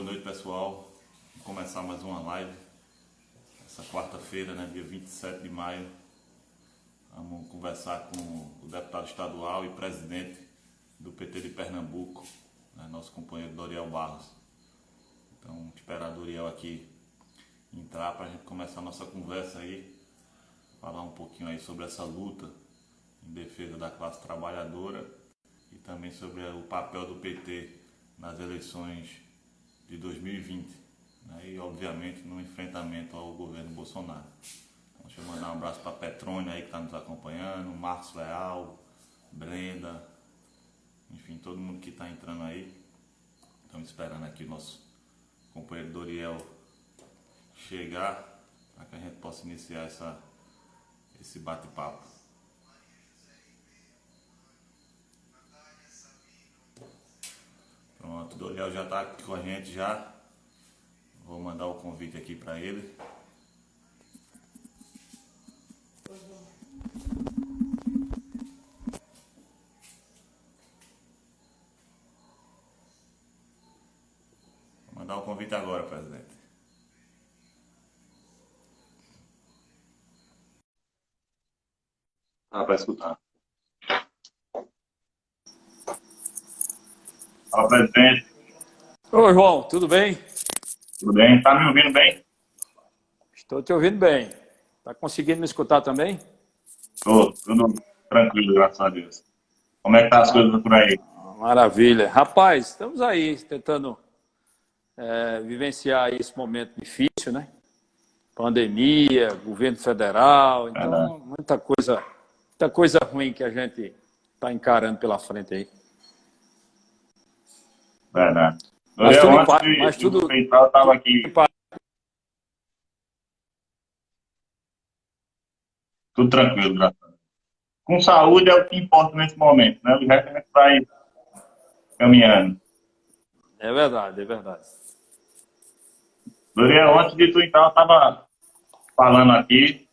noite, pessoal. Vamos começar mais uma live. Essa quarta-feira, né, dia 27 de maio. Vamos conversar com o deputado estadual e presidente do PT de Pernambuco, né, nosso companheiro Doriel Barros. Então, esperar Doriel aqui entrar para a gente começar a nossa conversa aí. Falar um pouquinho aí sobre essa luta em defesa da classe trabalhadora e também sobre o papel do PT nas eleições de 2020, né, e obviamente no enfrentamento ao governo Bolsonaro. Então, deixa eu mandar um abraço para a Petrônia aí que está nos acompanhando, Marcos Leal, Brenda, enfim, todo mundo que está entrando aí. Estamos esperando aqui o nosso companheiro Doriel chegar para que a gente possa iniciar esse bate-papo. Pronto, o Doriel já está aqui com a gente já. Vou mandar o convite aqui para ele. Vou mandar o convite agora, presidente. Para escutar. Fala, presidente. Ô, João, tudo bem? Tudo bem? Está me ouvindo bem? Estou te ouvindo bem. Está conseguindo me escutar também? Estou, tudo tranquilo, graças a Deus. Como é que tá as coisas por aí? Maravilha. Rapaz, estamos aí tentando vivenciar esse momento difícil, né? Pandemia, governo federal, então muita coisa ruim que a gente está encarando pela frente aí. Verdade. Mas Eu, tudo em antes paz, de mas tudo entrar, eu estava aqui. em paz. Tudo tranquilo, graças a Deus. Com saúde é o que importa nesse momento, né? O resto a gente vai caminhando. É verdade, é verdade. Doriel, antes de tu entrar, eu estava falando aqui,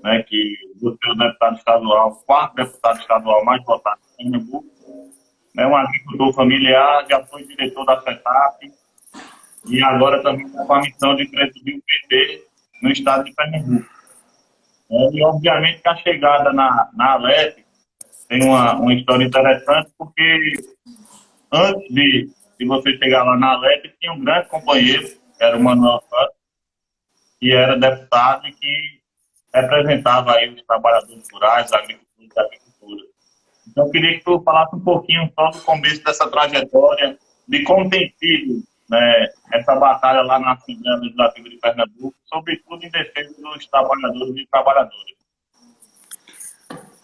né, que você é o deputado estadual, o quarto deputado estadual mais votado em Pernambuco, né, um agricultor familiar, já foi diretor da FETAP e agora também está com a missão de presidir o PT no estado de Pernambuco. E, obviamente, que a chegada na Alep tem uma história interessante, porque antes de você chegar lá na Alep, tinha um grande companheiro, que era o Manuel Santos, que era deputado e que representava aí os trabalhadores rurais, os agricultores da agricultura. Então, eu queria que tu falasse um pouquinho só do começo dessa trajetória, de como tem sido, né, essa batalha lá na Assembleia Legislativa de Pernambuco, sobretudo em defesa dos trabalhadores e trabalhadoras.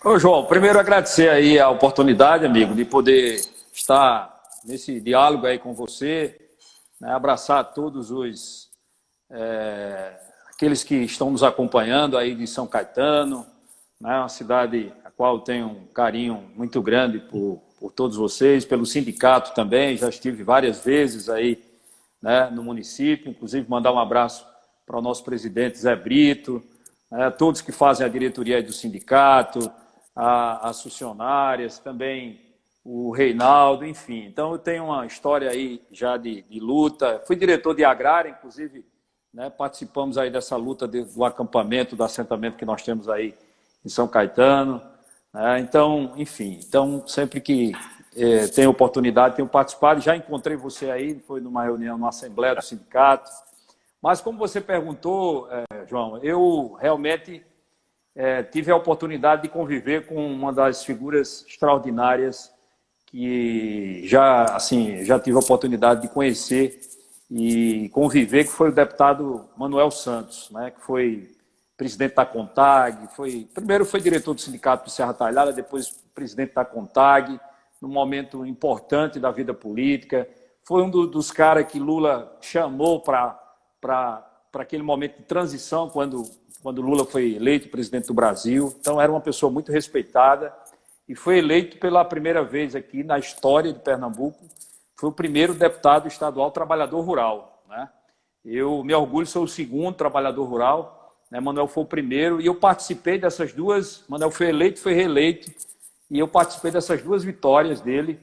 Ô, João, primeiro agradecer aí a oportunidade, amigo, de poder estar nesse diálogo aí com você, né, abraçar todos aqueles que estão nos acompanhando aí de São Caetano, né, uma cidade a qual eu tenho um carinho muito grande por todos vocês, pelo sindicato também, já estive várias vezes aí, né, no município, inclusive mandar um abraço para o nosso presidente Zé Brito, né, todos que fazem a diretoria aí do sindicato, as funcionárias, também o Reinaldo, enfim. Então, eu tenho uma história aí já de luta. Fui diretor de agrária, inclusive, né, participamos aí dessa luta do acampamento, do assentamento que nós temos aí em São Caetano. Né? Então, enfim, sempre que tenho oportunidade, tenho participado. Já encontrei você aí, foi numa reunião, numa assembleia do sindicato. Mas, como você perguntou, João, eu realmente tive a oportunidade de conviver com uma das figuras extraordinárias que já tive a oportunidade de conhecer e conviver, que foi o deputado Manuel Santos, né, que foi presidente da CONTAG, primeiro foi diretor do sindicato de Serra Talhada, depois presidente da CONTAG, num momento importante da vida política. Foi um dos caras que Lula chamou para aquele momento de transição, quando Lula foi eleito presidente do Brasil. Então, era uma pessoa muito respeitada e foi eleito pela primeira vez aqui na história de Pernambuco. Foi o primeiro deputado estadual trabalhador rural, né? Eu me orgulho, sou o segundo trabalhador rural, né? Manuel foi o primeiro e eu participei dessas duas. Manuel foi eleito, foi reeleito e eu participei dessas duas vitórias dele.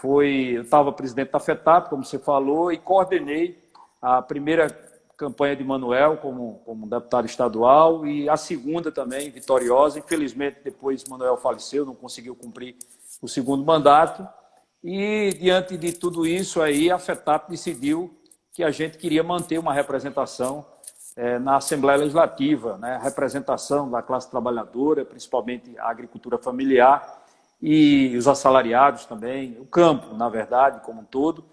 Eu estava presidente da FETAP, como você falou, e coordenei a primeira campanha de Manuel como deputado estadual e a segunda também, vitoriosa. Infelizmente, depois Manuel faleceu, não conseguiu cumprir o segundo mandato. E, diante de tudo isso, aí, a FETAP decidiu que a gente queria manter uma representação na Assembleia Legislativa, né? A representação da classe trabalhadora, principalmente a agricultura familiar e os assalariados também, o campo, na verdade, como um todo.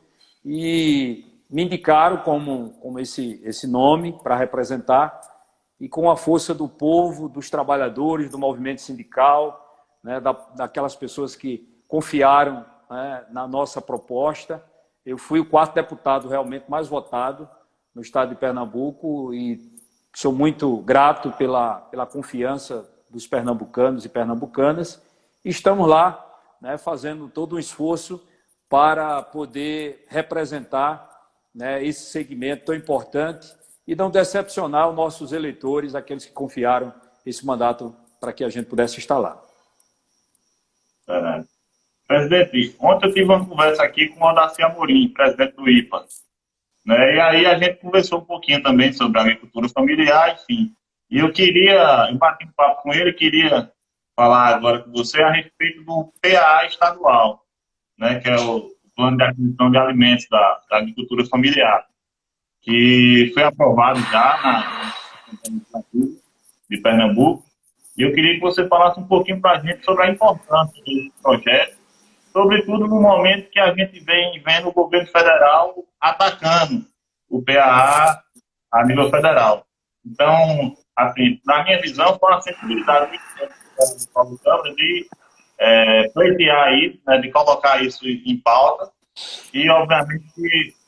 E me indicaram como esse nome para representar, e com a força do povo, dos trabalhadores, do movimento sindical, né, daquelas pessoas que confiaram, né, na nossa proposta. Eu fui o 4º deputado realmente mais votado no estado de Pernambuco e sou muito grato pela confiança dos pernambucanos e pernambucanas. E estamos lá, né, fazendo todo um esforço para poder representar, né, esse segmento tão importante e não decepcionar os nossos eleitores, aqueles que confiaram esse mandato para que a gente pudesse estar lá. Presidente, ontem eu tive uma conversa aqui com o Odaci Amorim, presidente do IPA, né? E aí a gente conversou um pouquinho também sobre a agricultura familiar, enfim. E eu bati um papo com ele, queria falar agora com você a respeito do PAA estadual, né, que é o Plano de Aquisição de Alimentos da Agricultura Familiar, que foi aprovado já na Legislatura de Pernambuco. E eu queria que você falasse um pouquinho para a gente sobre a importância desse projeto, sobretudo no momento que a gente vem vendo o governo federal atacando o PAA a nível federal. Então, assim, na minha visão, foi uma sensibilidade muito grande do Câmara de pleitear isso, né, de colocar isso em pauta. E, obviamente,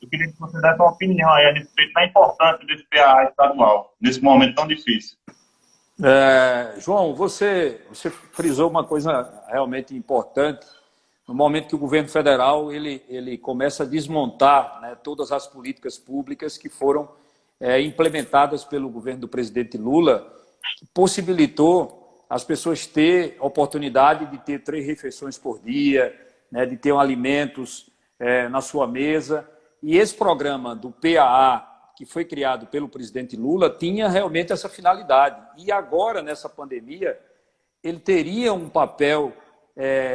eu queria que você desse uma opinião aí a respeito da importância desse PAA estadual, nesse momento tão difícil. João, você frisou uma coisa realmente importante. No momento que o governo federal ele começa a desmontar, né, todas as políticas públicas que foram implementadas pelo governo do presidente Lula, que possibilitou as pessoas ter oportunidade de ter 3 refeições por dia, né, de ter alimentos na sua mesa. E esse programa do PAA, que foi criado pelo presidente Lula, tinha realmente essa finalidade. E agora, nessa pandemia, ele teria um papel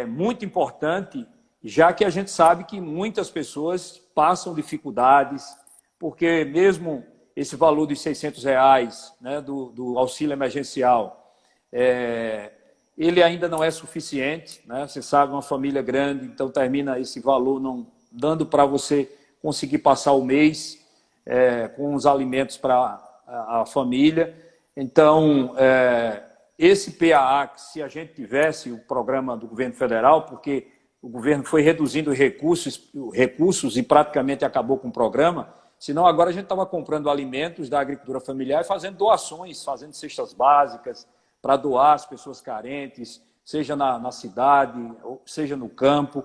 muito importante, já que a gente sabe que muitas pessoas passam dificuldades, porque mesmo esse valor de R$600, né, do auxílio emergencial, ele ainda não é suficiente, né? Você sabe, uma família grande, então termina esse valor não dando para você conseguir passar o mês com os alimentos para a família. Então, esse PAA, se a gente tivesse o programa do governo federal, porque o governo foi reduzindo recursos e praticamente acabou com o programa, senão agora a gente estava comprando alimentos da agricultura familiar e fazendo doações, fazendo cestas básicas para doar às pessoas carentes, seja na cidade, ou seja no campo.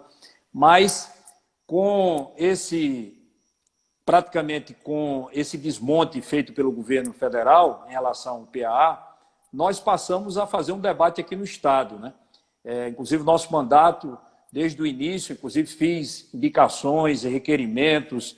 Mas praticamente com esse desmonte feito pelo governo federal em relação ao PAA, nós passamos a fazer um debate aqui no Estado, né? Inclusive, nosso mandato, desde o início, inclusive fiz indicações e requerimentos,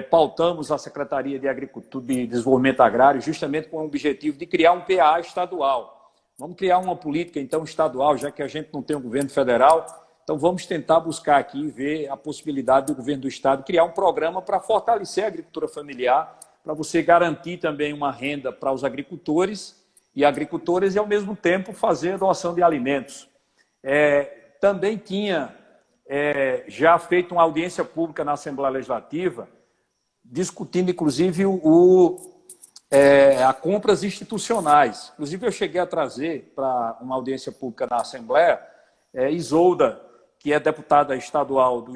pautamos a Secretaria de Agricultura e Desenvolvimento Agrário justamente com o objetivo de criar um PAA estadual. Vamos criar uma política, então, estadual, já que a gente não tem um governo federal, então vamos tentar buscar aqui, ver a possibilidade do governo do Estado criar um programa para fortalecer a agricultura familiar, para você garantir também uma renda para os agricultores e agricultoras e, ao mesmo tempo, fazer a doação de alimentos. Também tinha já feito uma audiência pública na Assembleia Legislativa, discutindo, inclusive, a compras institucionais. Inclusive, eu cheguei a trazer para uma audiência pública na Assembleia Isolda, que é deputada estadual do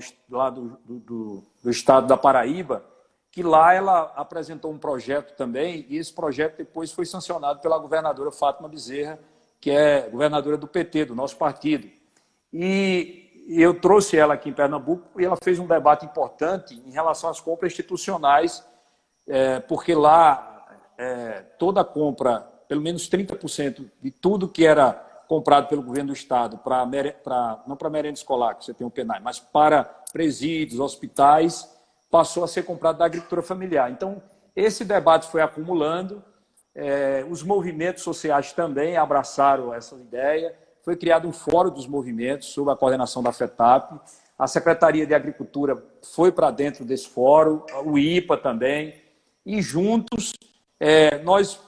estado da Paraíba, que lá ela apresentou um projeto também, e esse projeto depois foi sancionado pela governadora Fátima Bezerra, que é governadora do PT, do nosso partido. E eu trouxe ela aqui em Pernambuco e ela fez um debate importante em relação às compras institucionais, porque lá toda a compra, pelo menos 30% de tudo que era comprado pelo governo do Estado, não para merenda escolar, que você tem o PENAI, mas para presídios, hospitais, passou a ser comprado da agricultura familiar. Então, esse debate foi acumulando, os movimentos sociais também abraçaram essa ideia, foi criado um fórum dos movimentos sob a coordenação da FETAP, a Secretaria de Agricultura foi para dentro desse fórum, o IPA também, e juntos nós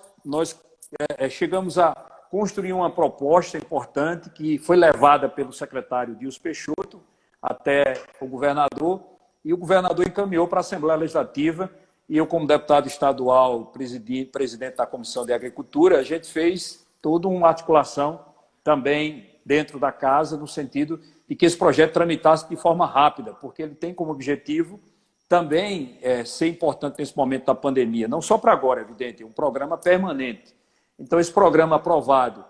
chegamos a construir uma proposta importante que foi levada pelo secretário Dilson Peixoto até o governador, e o governador encaminhou para a Assembleia Legislativa, e eu, como deputado estadual, presidente da Comissão de Agricultura, a gente fez toda uma articulação também dentro da casa, no sentido de que esse projeto tramitasse de forma rápida, porque ele tem como objetivo também ser importante nesse momento da pandemia, não só para agora, é evidente, é um programa permanente. Então, esse programa aprovado,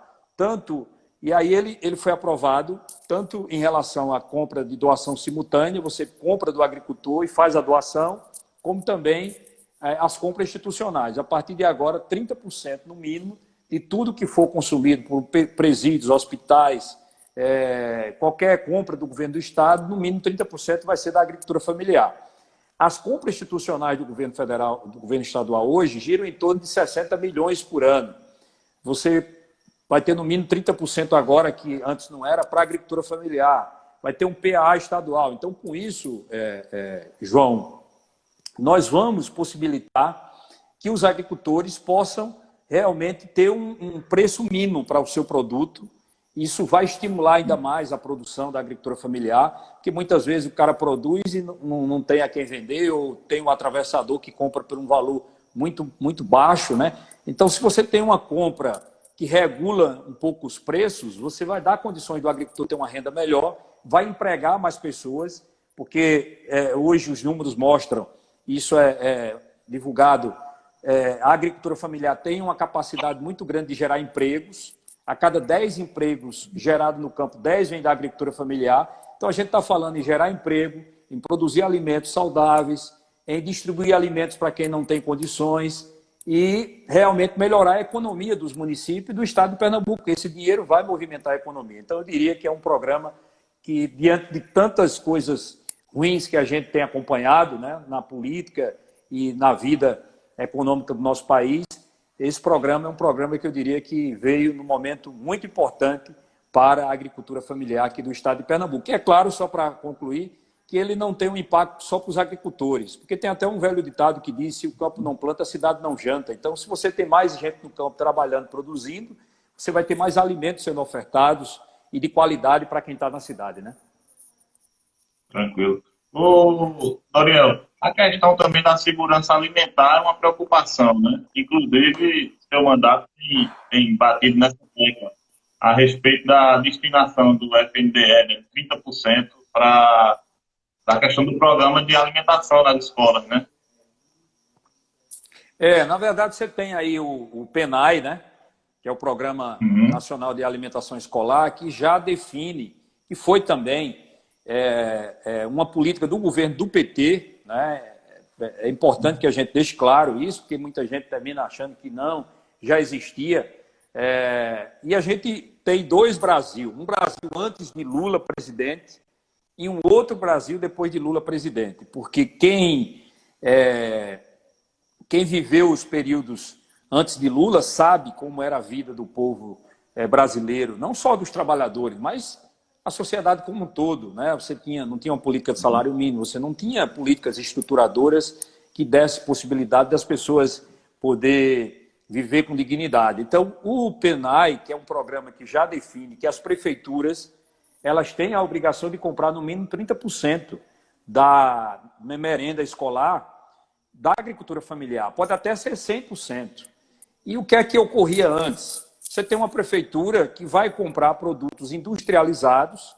e aí ele foi aprovado tanto em relação à compra de doação simultânea, você compra do agricultor e faz a doação, como também as compras institucionais. A partir de agora, 30% no mínimo de tudo que for consumido por presídios, hospitais, qualquer compra do governo do Estado, no mínimo 30% vai ser da agricultura familiar. As compras institucionais do governo federal, do governo estadual hoje, giram em torno de 60 milhões por ano. Você vai ter no mínimo 30% agora, que antes não era, para a agricultura familiar. Vai ter um PA estadual. Então, com isso, João, nós vamos possibilitar que os agricultores possam realmente ter um preço mínimo para o seu produto. Isso vai estimular ainda mais a produção da agricultura familiar, porque muitas vezes o cara produz e não tem a quem vender, ou tem um atravessador que compra por um valor muito, muito baixo, né? Então, se você tem uma compra que regula um pouco os preços, você vai dar condições do agricultor ter uma renda melhor, vai empregar mais pessoas, porque hoje os números mostram, isso é divulgado, a agricultura familiar tem uma capacidade muito grande de gerar empregos. A cada 10 empregos gerados no campo, 10 vêm da agricultura familiar. Então, a gente está falando em gerar emprego, em produzir alimentos saudáveis, em distribuir alimentos para quem não tem condições e realmente melhorar a economia dos municípios e do estado de Pernambuco. Esse dinheiro vai movimentar a economia. Então, eu diria que é um programa que, diante de tantas coisas ruins que a gente tem acompanhado, né, na política e na vida econômica do nosso país, esse programa é um programa que eu diria que veio num momento muito importante para a agricultura familiar aqui do estado de Pernambuco. E é claro, só para concluir, que ele não tem um impacto só para os agricultores, porque tem até um velho ditado que diz: se o campo não planta, a cidade não janta. Então, se você tem mais gente no campo trabalhando, produzindo, você vai ter mais alimentos sendo ofertados e de qualidade para quem está na cidade, né? Tranquilo. Ô, Doriel, a questão também da segurança alimentar é uma preocupação, né? Inclusive, seu mandato tem batido nessa tecla a respeito da destinação do FNDE, né, 30% para a questão do programa de alimentação nas escolas, né? Na verdade, você tem aí o PENAI, né? Que é o Programa Nacional de Alimentação Escolar, que já define, e foi também uma política do governo do PT, né? É importante que a gente deixe claro isso, porque muita gente termina achando que não, já existia. E a gente tem dois Brasil, um Brasil antes de Lula presidente e um outro Brasil depois de Lula presidente, porque quem viveu os períodos antes de Lula sabe como era a vida do povo brasileiro, não só dos trabalhadores, mas a sociedade como um todo, né? Você não tinha uma política de salário mínimo, você não tinha políticas estruturadoras que dessem possibilidade das pessoas poder viver com dignidade. Então, o PENAI, que é um programa que já define que as prefeituras elas têm a obrigação de comprar no mínimo 30% da merenda escolar da agricultura familiar, pode até ser 100%. E o que é que ocorria antes? Você tem uma prefeitura que vai comprar produtos industrializados,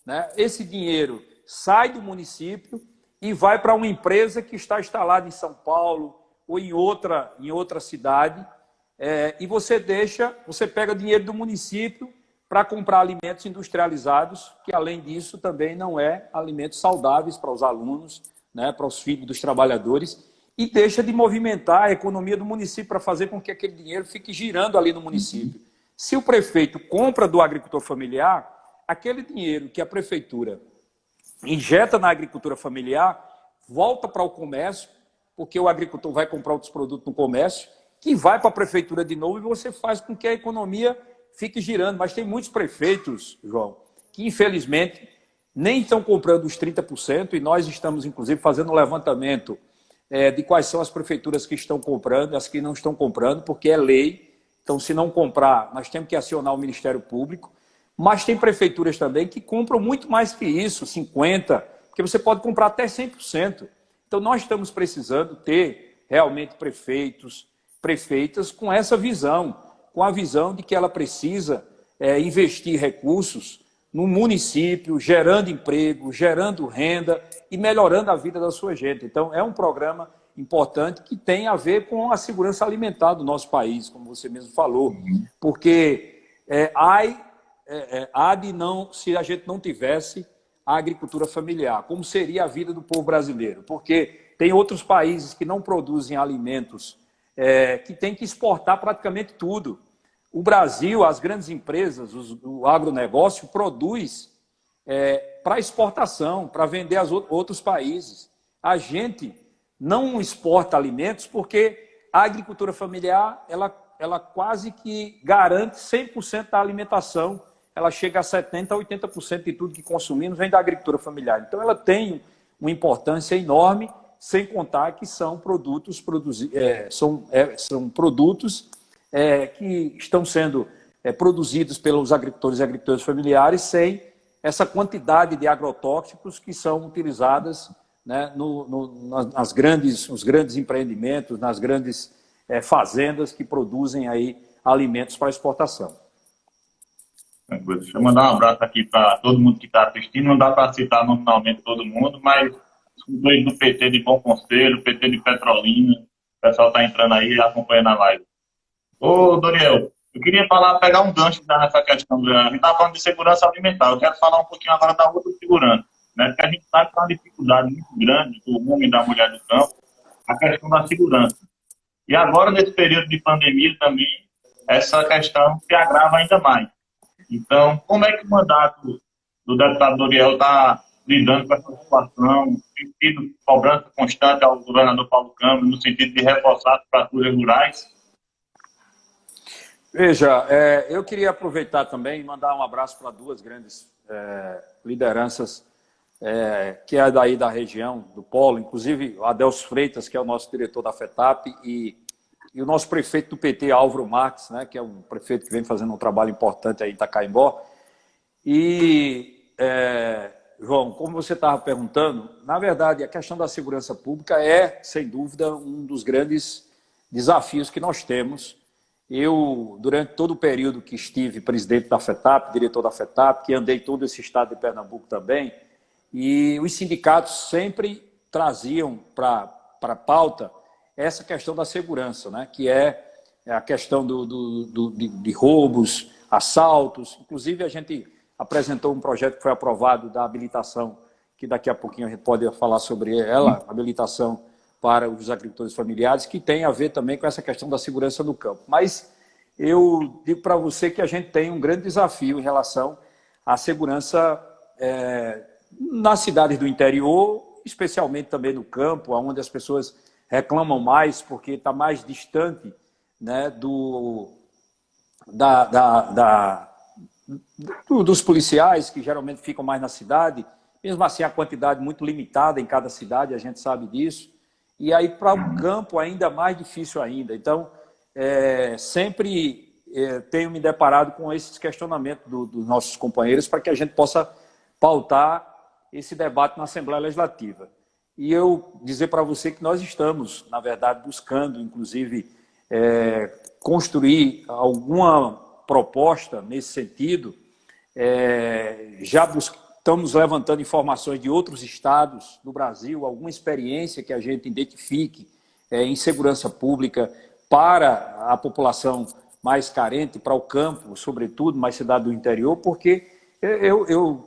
né? Esse dinheiro sai do município e vai para uma empresa que está instalada em São Paulo ou em outra cidade, e você pega dinheiro do município para comprar alimentos industrializados, que além disso também não é alimentos saudáveis para os alunos, né, para os filhos dos trabalhadores, e deixa de movimentar a economia do município para fazer com que aquele dinheiro fique girando ali no município. Se o prefeito compra do agricultor familiar, aquele dinheiro que a prefeitura injeta na agricultura familiar volta para o comércio, porque o agricultor vai comprar outros produtos no comércio, que vai para a prefeitura de novo e você faz com que a economia fique girando. Mas tem muitos prefeitos, João, que infelizmente nem estão comprando os 30%, e nós estamos, inclusive, fazendo um levantamento de quais são as prefeituras que estão comprando, as que não estão comprando, porque é lei. Então, se não comprar, nós temos que acionar o Ministério Público. Mas tem prefeituras também que compram muito mais que isso, 50%, porque você pode comprar até 100%. Então, nós estamos precisando ter realmente prefeitos, prefeitas com essa visão, com a visão de que ela precisa investir recursos no município, gerando emprego, gerando renda e melhorando a vida da sua gente. Então, é um programa importante que tem a ver com a segurança alimentar do nosso país, como você mesmo falou, porque há de não, se a gente não tivesse a agricultura familiar, como seria a vida do povo brasileiro? Porque tem outros países que não produzem alimentos, que têm que exportar praticamente tudo. O Brasil, as grandes empresas, o agronegócio produz para exportação, para vender aos outros países. A gente não exporta alimentos porque a agricultura familiar ela quase que garante 100% da alimentação. Ela chega a 70% a 80% de tudo que consumimos vem da agricultura familiar. Então, ela tem uma importância enorme, sem contar que são produtos, são produtos que estão sendo produzidos pelos agricultores e agricultoras familiares sem essa quantidade de agrotóxicos que são utilizadas, né, nos grandes empreendimentos, nas grandes fazendas que produzem aí alimentos para exportação. Deixa eu mandar um abraço aqui para todo mundo que está assistindo. Não dá para citar nominalmente todo mundo, mas os dois do PT de Bom Conselho, PT de Petrolina, o pessoal está entrando aí acompanhando a live. Ô, Doriel, eu queria pegar um gancho nessa questão. A gente está falando de segurança alimentar. Eu quero falar um pouquinho agora da outra segurança, né? Porque a gente sabe que é uma dificuldade muito grande do homem e da mulher do campo, a questão da segurança. E agora, nesse período de pandemia também, essa questão se agrava ainda mais. Então, como é que o mandato do deputado Doriel está lidando com essa situação? Tem sido cobrança constante ao governador Paulo Câmara no sentido de reforçar as patrulhas rurais? Veja, eu queria aproveitar também e mandar um abraço para duas grandes lideranças, que é daí da região, do Polo, inclusive o Adelso Freitas, que é o nosso diretor da FETAP, e o nosso prefeito do PT, Álvaro Marques, né, que é um prefeito que vem fazendo um trabalho importante aí em Itacaimbó. E, João, como você estava perguntando, na verdade, a questão da segurança pública é, sem dúvida, um dos grandes desafios que nós temos. Eu, durante todo o período que estive presidente da FETAP, diretor da FETAP, que andei todo esse estado de Pernambuco também, e os sindicatos sempre traziam para a pauta essa questão da segurança, né? Que é a questão de roubos, assaltos. Inclusive, a gente apresentou um projeto que foi aprovado da habilitação, que daqui a pouquinho a gente pode falar sobre ela, habilitação para os agricultores familiares, que tem a ver também com essa questão da segurança no campo. Mas eu digo para você que a gente tem um grande desafio em relação à segurança nas cidades do interior, especialmente também no campo, onde as pessoas reclamam mais porque está mais distante, né, dos policiais, que geralmente ficam mais na cidade. Mesmo assim, a quantidade muito limitada em cada cidade, a gente sabe disso. E aí, para o campo, ainda mais difícil ainda. Então, sempre tenho me deparado com esses questionamentos dos nossos companheiros para que a gente possa pautar esse debate na Assembleia Legislativa. E eu dizer para você que nós estamos, na verdade, buscando, inclusive, construir alguma proposta nesse sentido. Estamos levantando informações de outros estados do Brasil, alguma experiência que a gente identifique em segurança pública para a população mais carente, para o campo, sobretudo, mais cidade do interior, porque eu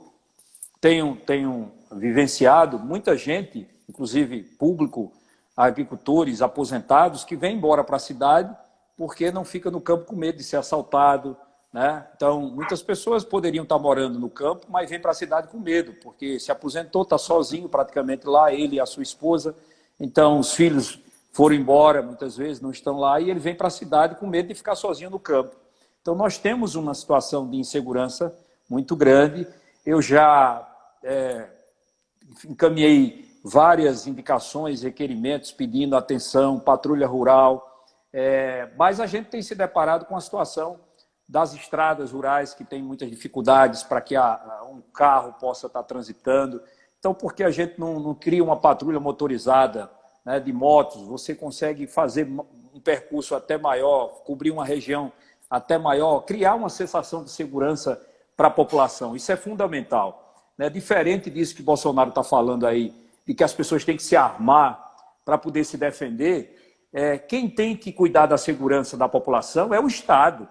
tenho vivenciado muita gente, inclusive público, agricultores, aposentados, que vêm embora para a cidade porque não fica no campo com medo de ser assaltado, né? Então, muitas pessoas poderiam estar morando no campo, mas vêm para a cidade com medo, porque se aposentou, está sozinho praticamente lá, ele e a sua esposa. Então, os filhos foram embora, muitas vezes não estão lá, e ele vem para a cidade com medo de ficar sozinho no campo. Então, nós temos uma situação de insegurança muito grande. Eu já encaminhei várias indicações, requerimentos, pedindo atenção, patrulha rural, mas a gente tem se deparado com a situação das estradas rurais, que tem muitas dificuldades para que um carro possa estar transitando. Então, por que a gente não cria uma patrulha motorizada, né, de motos? Você consegue fazer um percurso até maior, cobrir uma região até maior, criar uma sensação de segurança para a população. Isso é fundamental, né? Diferente disso que Bolsonaro está falando aí, de que as pessoas têm que se armar para poder se defender, quem tem que cuidar da segurança da população é o Estado.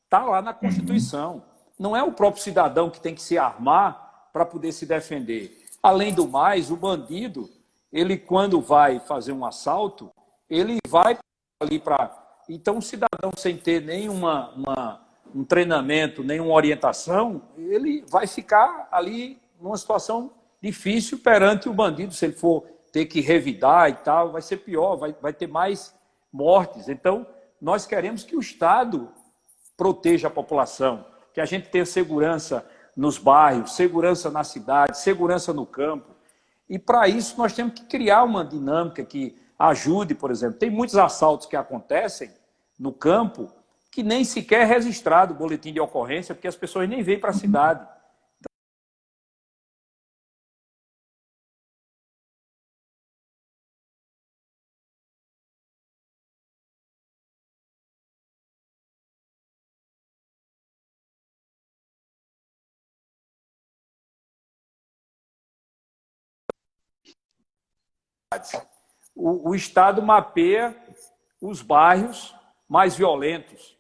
Está lá na Constituição. Não é o próprio cidadão que tem que se armar para poder se defender. Além do mais, o bandido, ele quando vai fazer um assalto, ele vai ali para... Então, o cidadão sem ter um treinamento, nenhuma orientação, ele vai ficar ali numa situação difícil perante o bandido. Se ele for ter que revidar e tal, vai ser pior, vai ter mais mortes. Então, nós queremos que o Estado proteja a população, que a gente tenha segurança nos bairros, segurança na cidade, segurança no campo. E para isso nós temos que criar uma dinâmica que ajude, por exemplo. Tem muitos assaltos que acontecem no campo que nem sequer é registrado o boletim de ocorrência, porque as pessoas nem vêm para a cidade. O Estado mapeia os bairros mais violentos.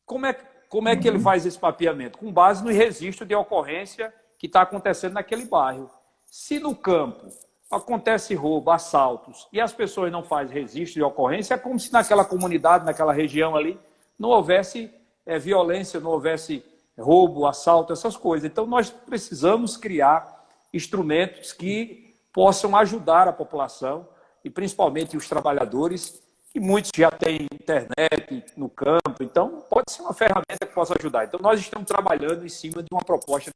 Como é que ele faz esse mapeamento? Com base no registro de ocorrência que está acontecendo naquele bairro. Se no campo acontece roubo, assaltos, e as pessoas não fazem registro de ocorrência, é como se naquela comunidade, naquela região ali, não houvesse violência, não houvesse roubo, assalto, essas coisas. Então, nós precisamos criar instrumentos que possam ajudar a população, e principalmente os trabalhadores, que muitos já têm internet no campo, então pode ser uma ferramenta que possa ajudar. Então nós estamos trabalhando em cima de uma proposta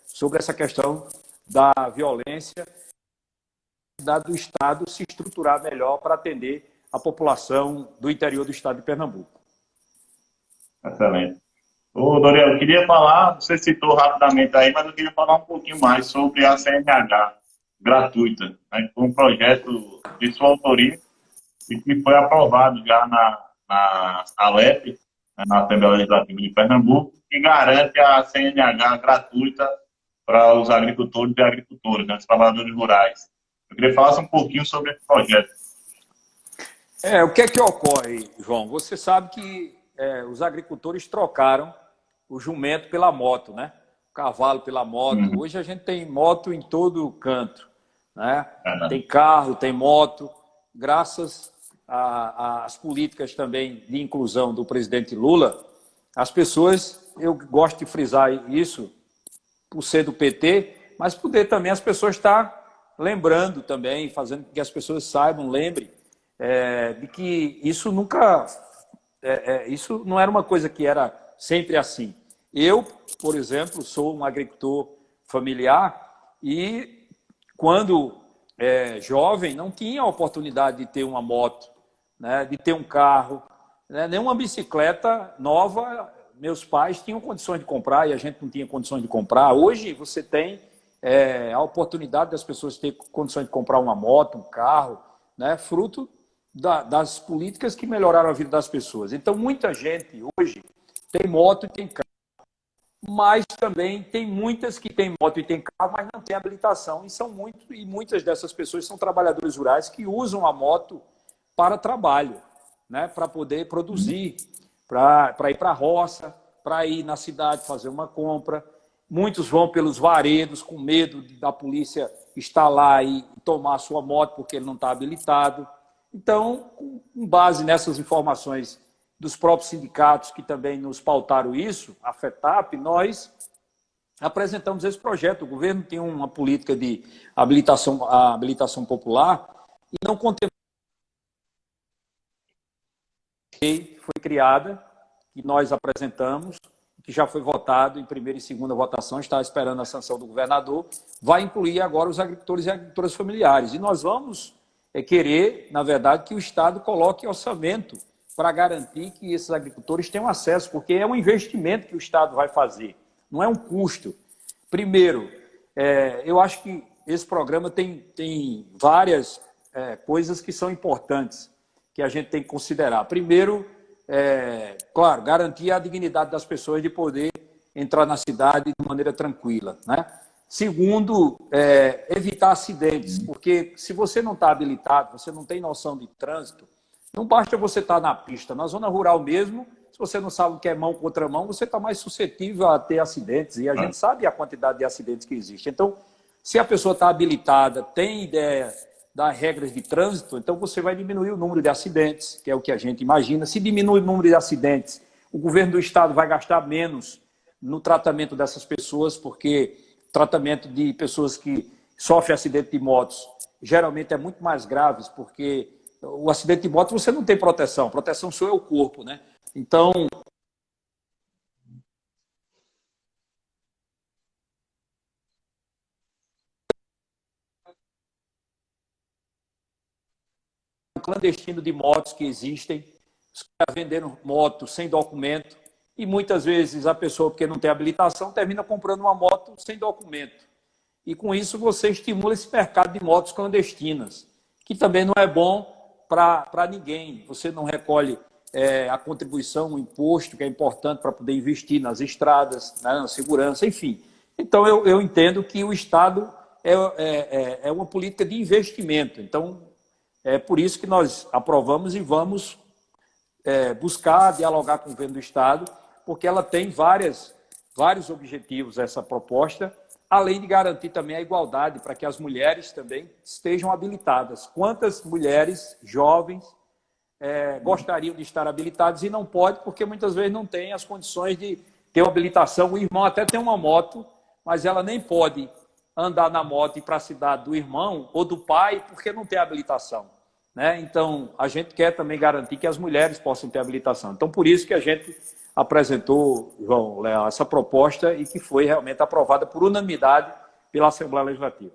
sobre essa questão da violência, do Estado se estruturar melhor para atender a população do interior do Estado de Pernambuco. Excelente. Ô, Doriel, eu queria falar, você citou rapidamente aí, mas eu queria falar um pouquinho mais sobre a CNH gratuita, né? Foi um projeto de sua autoria e que foi aprovado já na ALEP, né, na Assembleia Legislativa de Pernambuco, que garante a CNH gratuita para os agricultores e agricultoras, né, os trabalhadores rurais. Eu queria falar um pouquinho sobre esse projeto. O que é que ocorre, João? Você sabe que os agricultores trocaram o jumento pela moto, né? O cavalo pela moto. Hoje a gente tem moto em todo canto, né? Tem carro, tem moto. Graças às políticas também de inclusão do presidente Lula, as pessoas, eu gosto de frisar isso, por ser do PT, mas poder também as pessoas estar lembrando também, fazendo com que as pessoas saibam, lembrem, de que isso nunca... isso não era uma coisa que era sempre assim. Eu, por exemplo, sou um agricultor familiar e, quando jovem, não tinha a oportunidade de ter uma moto, né, de ter um carro, né, nem uma bicicleta nova. Meus pais tinham condições de comprar e a gente não tinha condições de comprar. Hoje você tem a oportunidade das pessoas terem condições de comprar uma moto, um carro, né, fruto das políticas que melhoraram a vida das pessoas. Então, muita gente hoje tem moto e tem carro, mas também tem muitas que têm moto e têm carro, mas não têm habilitação. E muitas dessas pessoas são trabalhadores rurais que usam a moto para trabalho, né, para poder produzir, para ir para a roça, para ir na cidade fazer uma compra. Muitos vão pelos varedos com medo da polícia estar lá e tomar a sua moto porque ele não está habilitado. Então, com base nessas informações dos próprios sindicatos que também nos pautaram isso, a FETAP, nós apresentamos esse projeto. O governo tem uma política de habilitação popular e não contemplou. Foi criada, que nós apresentamos, que já foi votado em primeira e segunda votação, está esperando a sanção do governador, vai incluir agora os agricultores e agricultoras familiares. E nós vamos querer, na verdade, que o Estado coloque orçamento para garantir que esses agricultores tenham acesso, porque é um investimento que o Estado vai fazer, não é um custo. Primeiro, eu acho que esse programa tem várias coisas que são importantes, que a gente tem que considerar. Primeiro, claro, garantir a dignidade das pessoas de poder entrar na cidade de maneira tranquila, né? Segundo, evitar acidentes, porque se você não está habilitado, você não tem noção de trânsito, não basta você estar na pista. Na zona rural mesmo, se você não sabe o que é mão contra mão, você está mais suscetível a ter acidentes, e a gente sabe a quantidade de acidentes que existe. Então, se a pessoa está habilitada, tem ideia das regras de trânsito, então você vai diminuir o número de acidentes, que é o que a gente imagina. Se diminui o número de acidentes, o governo do estado vai gastar menos no tratamento dessas pessoas, porque tratamento de pessoas que sofrem acidente de motos geralmente é muito mais grave, porque o acidente de moto você não tem proteção, proteção sua é o corpo, né? Então, clandestino de motos que existem, os caras vendendo moto sem documento, e muitas vezes a pessoa, porque não tem habilitação, termina comprando uma moto sem documento. E com isso você estimula esse mercado de motos clandestinas, que também não é bom para ninguém. Você não recolhe a contribuição, o imposto, que é importante para poder investir nas estradas, né, na segurança, enfim. Então eu entendo que o Estado é uma política de investimento. Então, é por isso que nós aprovamos e vamos buscar dialogar com o governo do Estado, porque ela tem vários objetivos, essa proposta, além de garantir também a igualdade para que as mulheres também estejam habilitadas. Quantas mulheres jovens gostariam de estar habilitadas e não pode, porque muitas vezes não tem as condições de ter uma habilitação. O irmão até tem uma moto, mas ela nem pode andar na moto e ir para a cidade do irmão ou do pai, porque não tem habilitação, né? Então, a gente quer também garantir que as mulheres possam ter habilitação. Então, por isso que a gente apresentou, João Leal, essa proposta e que foi realmente aprovada por unanimidade pela Assembleia Legislativa.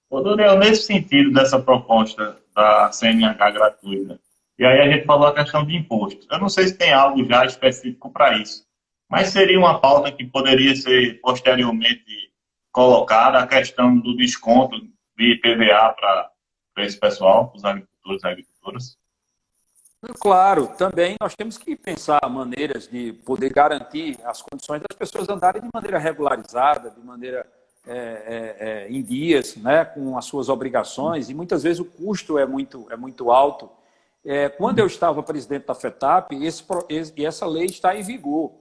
Ô, Daniel, nesse sentido dessa proposta da CNH gratuita, e aí a gente falou a questão de imposto. Eu não sei se tem algo já específico para isso, mas seria uma pauta que poderia ser posteriormente colocada, a questão do desconto de IPVA para esse pessoal, os agricultores e agricultoras. Claro, também nós temos que pensar maneiras de poder garantir as condições das pessoas andarem de maneira regularizada, de maneira em dias, né, com as suas obrigações, e muitas vezes o custo é muito alto. Quando eu estava presidente da FETAP, essa lei está em vigor,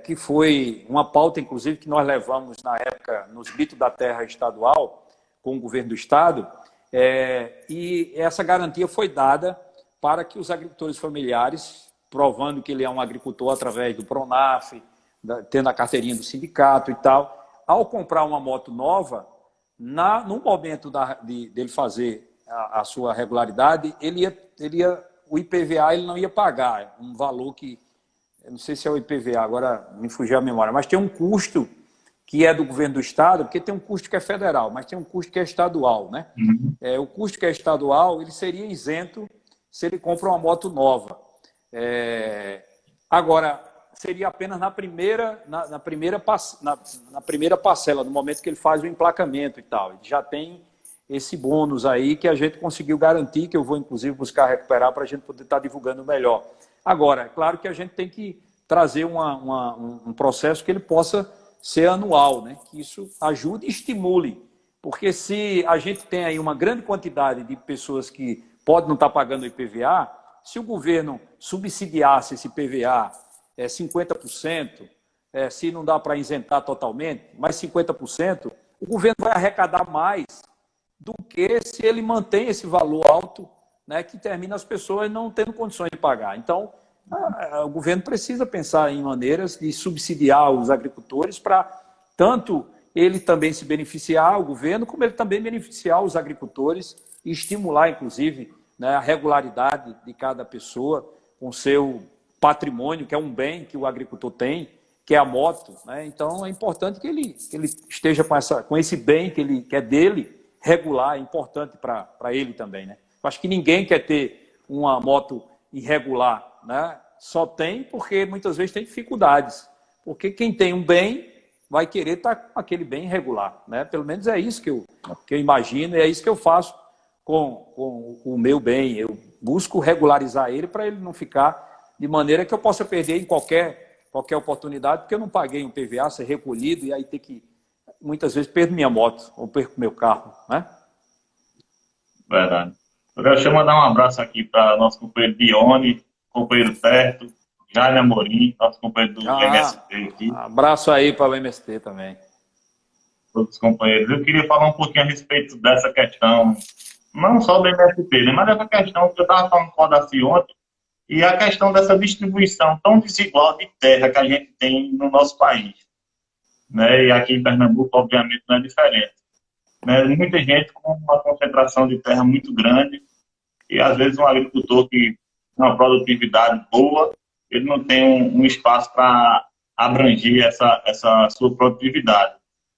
que foi uma pauta, inclusive, que nós levamos na época nos gritos da terra estadual, com o governo do estado, e essa garantia foi dada para que os agricultores familiares, provando que ele é um agricultor através do PRONAF, tendo a carteirinha do sindicato e tal, ao comprar uma moto nova, no momento dele fazer a sua regularidade, o IPVA ele não ia pagar um valor que, eu não sei se é o IPVA, agora me fugiu a memória, mas tem um custo que é do governo do estado, porque tem um custo que é federal, mas tem um custo que é estadual, né? Uhum. O custo que é estadual, ele seria isento se ele compra uma moto nova. Agora, seria apenas na primeira parcela, no momento que ele faz o emplacamento e tal. Ele já tem esse bônus aí que a gente conseguiu garantir, que eu vou, inclusive, buscar recuperar para a gente poder estar divulgando melhor. Agora, é claro que a gente tem que trazer um processo que ele possa ser anual, né? Que isso ajude e estimule. Porque se a gente tem aí uma grande quantidade de pessoas que podem não estar pagando o IPVA, se o governo subsidiasse esse IPVA 50%, se não dá para isentar totalmente, mais 50%, o governo vai arrecadar mais do que se ele mantém esse valor alto né, que termina as pessoas não tendo condições de pagar. Então, o governo precisa pensar em maneiras de subsidiar os agricultores para tanto ele também se beneficiar, o governo, como ele também beneficiar os agricultores e estimular, inclusive, né, a regularidade de cada pessoa com seu patrimônio, que é um bem que o agricultor tem, que é a moto, né? Então, é importante que ele esteja com esse bem que é dele, regular, é importante para ele também, né? Eu acho que ninguém quer ter uma moto irregular, né? Só tem porque muitas vezes tem dificuldades. Porque quem tem um bem vai querer estar com aquele bem irregular, né? Pelo menos é isso que eu imagino e é isso que eu faço com o meu bem. Eu busco regularizar ele para ele não ficar de maneira que eu possa perder em qualquer oportunidade, porque eu não paguei um PVA, ser recolhido e aí ter que, muitas vezes, perco minha moto ou perco meu carro, né? Verdade. Eu quero mandar um abraço aqui para nosso companheiro Dione, companheiro Perto, Jaime Amorim, nosso companheiro do MST aqui. Abraço aí para o MST também. Todos os companheiros. Eu queria falar um pouquinho a respeito dessa questão, não só do MST, né, mas dessa questão que eu estava falando com o Daci ontem, e a questão dessa distribuição tão desigual de terra que a gente tem no nosso país. Né? E aqui em Pernambuco, obviamente, não é diferente. Né? Muita gente com uma concentração de terra muito grande, e às vezes um agricultor que tem uma produtividade boa, ele não tem um espaço para abranger essa sua produtividade.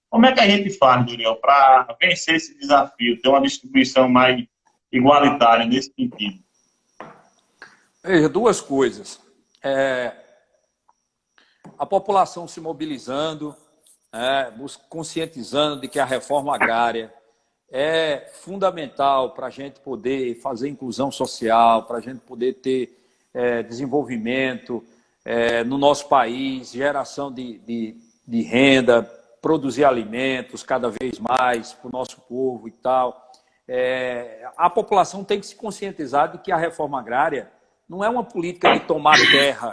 Como é que a gente faz, Duriel, para vencer esse desafio, ter uma distribuição mais igualitária nesse sentido? Veja, duas coisas. A população se mobilizando, conscientizando de que a reforma agrária é fundamental para a gente poder fazer inclusão social, para a gente poder ter desenvolvimento no nosso país, geração de renda, produzir alimentos cada vez mais para o nosso povo e tal. A população tem que se conscientizar de que a reforma agrária não é uma política de tomar terra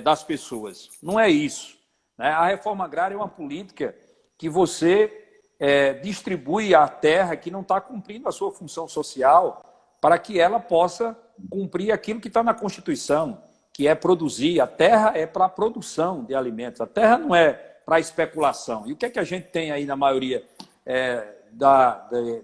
das pessoas. Não é isso. Né? A reforma agrária é uma política que você distribui a terra que não está cumprindo a sua função social para que ela possa cumprir aquilo que está na Constituição, que é produzir. A terra é para a produção de alimentos. A terra não é para especulação. E o que é que a gente tem aí na maioria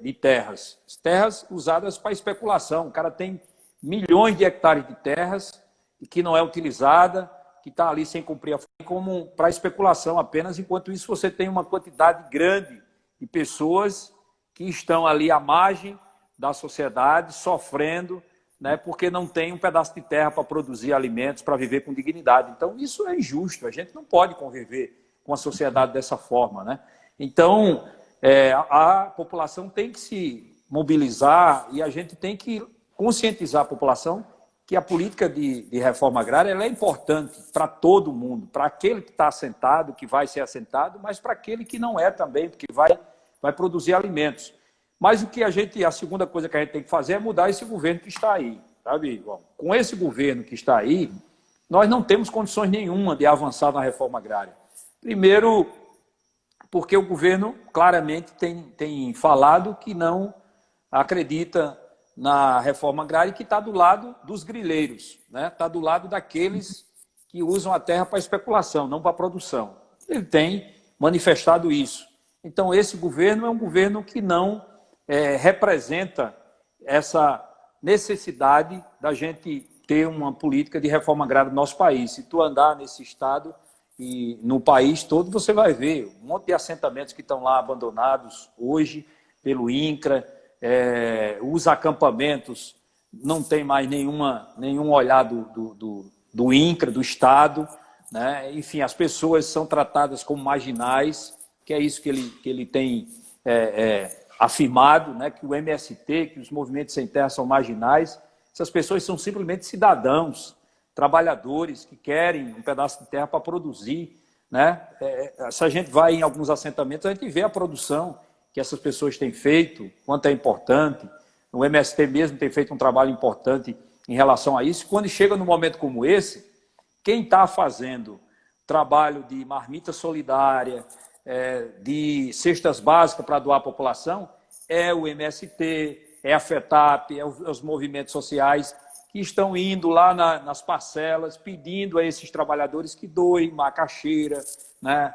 de terras? Terras usadas para especulação. O cara tem milhões de hectares de terras que não é utilizada, que está ali sem cumprir a função, como para especulação apenas. Enquanto isso, você tem uma quantidade grande de pessoas que estão ali à margem da sociedade, sofrendo, né, porque não tem um pedaço de terra para produzir alimentos, para viver com dignidade. Então, isso é injusto. A gente não pode conviver com a sociedade dessa forma, né? Então, a população tem que se mobilizar e a gente tem que conscientizar a população que a política de reforma agrária ela é importante para todo mundo, para aquele que está assentado, que vai ser assentado, mas para aquele que não é também, porque vai produzir alimentos. Mas a segunda coisa que a gente tem que fazer é mudar esse governo que está aí, sabe? Bom, com esse governo que está aí, nós não temos condições nenhuma de avançar na reforma agrária. Primeiro, porque o governo claramente tem falado que não acredita na reforma agrária e que está do lado dos grileiros, né? Está do lado daqueles que usam a terra para especulação, não para produção. Ele tem manifestado isso. Então, esse governo é um governo que não representa essa necessidade da gente ter uma política de reforma agrária no nosso país. Se tu andar nesse estado e no país todo, você vai ver um monte de assentamentos que estão lá abandonados hoje pelo INCRA. Os acampamentos não tem mais nenhum olhar do INCRA, do Estado, né? Enfim, as pessoas são tratadas como marginais, que é isso que ele tem afirmado, né? Que o MST, que os movimentos sem terra são marginais. Essas pessoas são simplesmente cidadãos, trabalhadores que querem um pedaço de terra para produzir, né? Se a gente vai em alguns assentamentos, a gente vê a produção que essas pessoas têm feito, quanto é importante. O MST mesmo tem feito um trabalho importante em relação a isso. Quando chega num momento como esse, quem está fazendo trabalho de marmita solidária, de cestas básicas para doar à população, é o MST, é a FETAP, é os movimentos sociais que estão indo lá nas parcelas, pedindo a esses trabalhadores que doem macaxeira, né,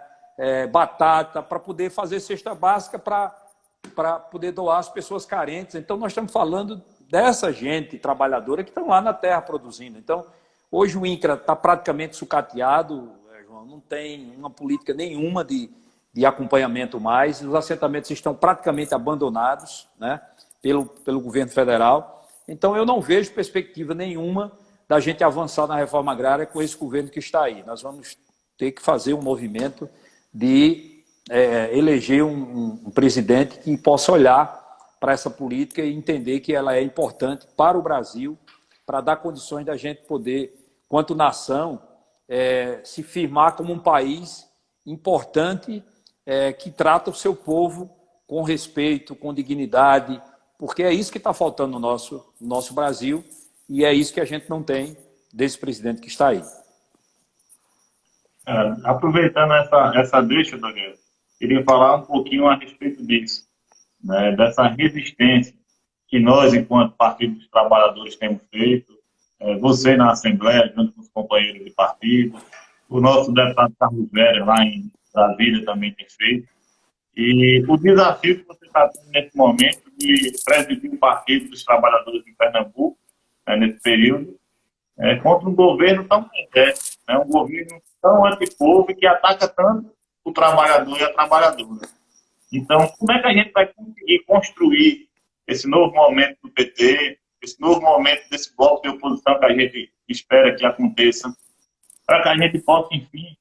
batata, para poder fazer cesta básica para poder doar às pessoas carentes. Então, nós estamos falando dessa gente trabalhadora que estão lá na terra produzindo. Então, hoje o INCRA está praticamente sucateado, João, não tem uma política nenhuma de acompanhamento mais, os assentamentos estão praticamente abandonados, né, pelo governo federal. Então, eu não vejo perspectiva nenhuma da gente avançar na reforma agrária com esse governo que está aí. Nós vamos ter que fazer um movimento de eleger um presidente que possa olhar para essa política e entender que ela é importante para o Brasil, para dar condições da gente poder, quanto nação, se firmar como um país importante que trata o seu povo com respeito, com dignidade, porque é isso que está faltando no nosso Brasil e é isso que a gente não tem desse presidente que está aí. Aproveitando essa deixa, Daniel, queria falar um pouquinho a respeito disso, né, dessa resistência que nós, enquanto Partido dos Trabalhadores, temos feito, você na Assembleia, junto com os companheiros de partido, o nosso deputado Carlos Vera, lá em Brasília, também tem feito. E o desafio que você está tendo nesse momento de presidir o Partido dos Trabalhadores de Pernambuco, nesse período, contra um governo tão perverso, um governo tão antipovo e que ataca tanto o trabalhador e a trabalhadora. Então, como é que a gente vai conseguir construir esse novo momento do PT, esse novo momento desse bloco de oposição que a gente espera que aconteça, para que a gente possa, enfim,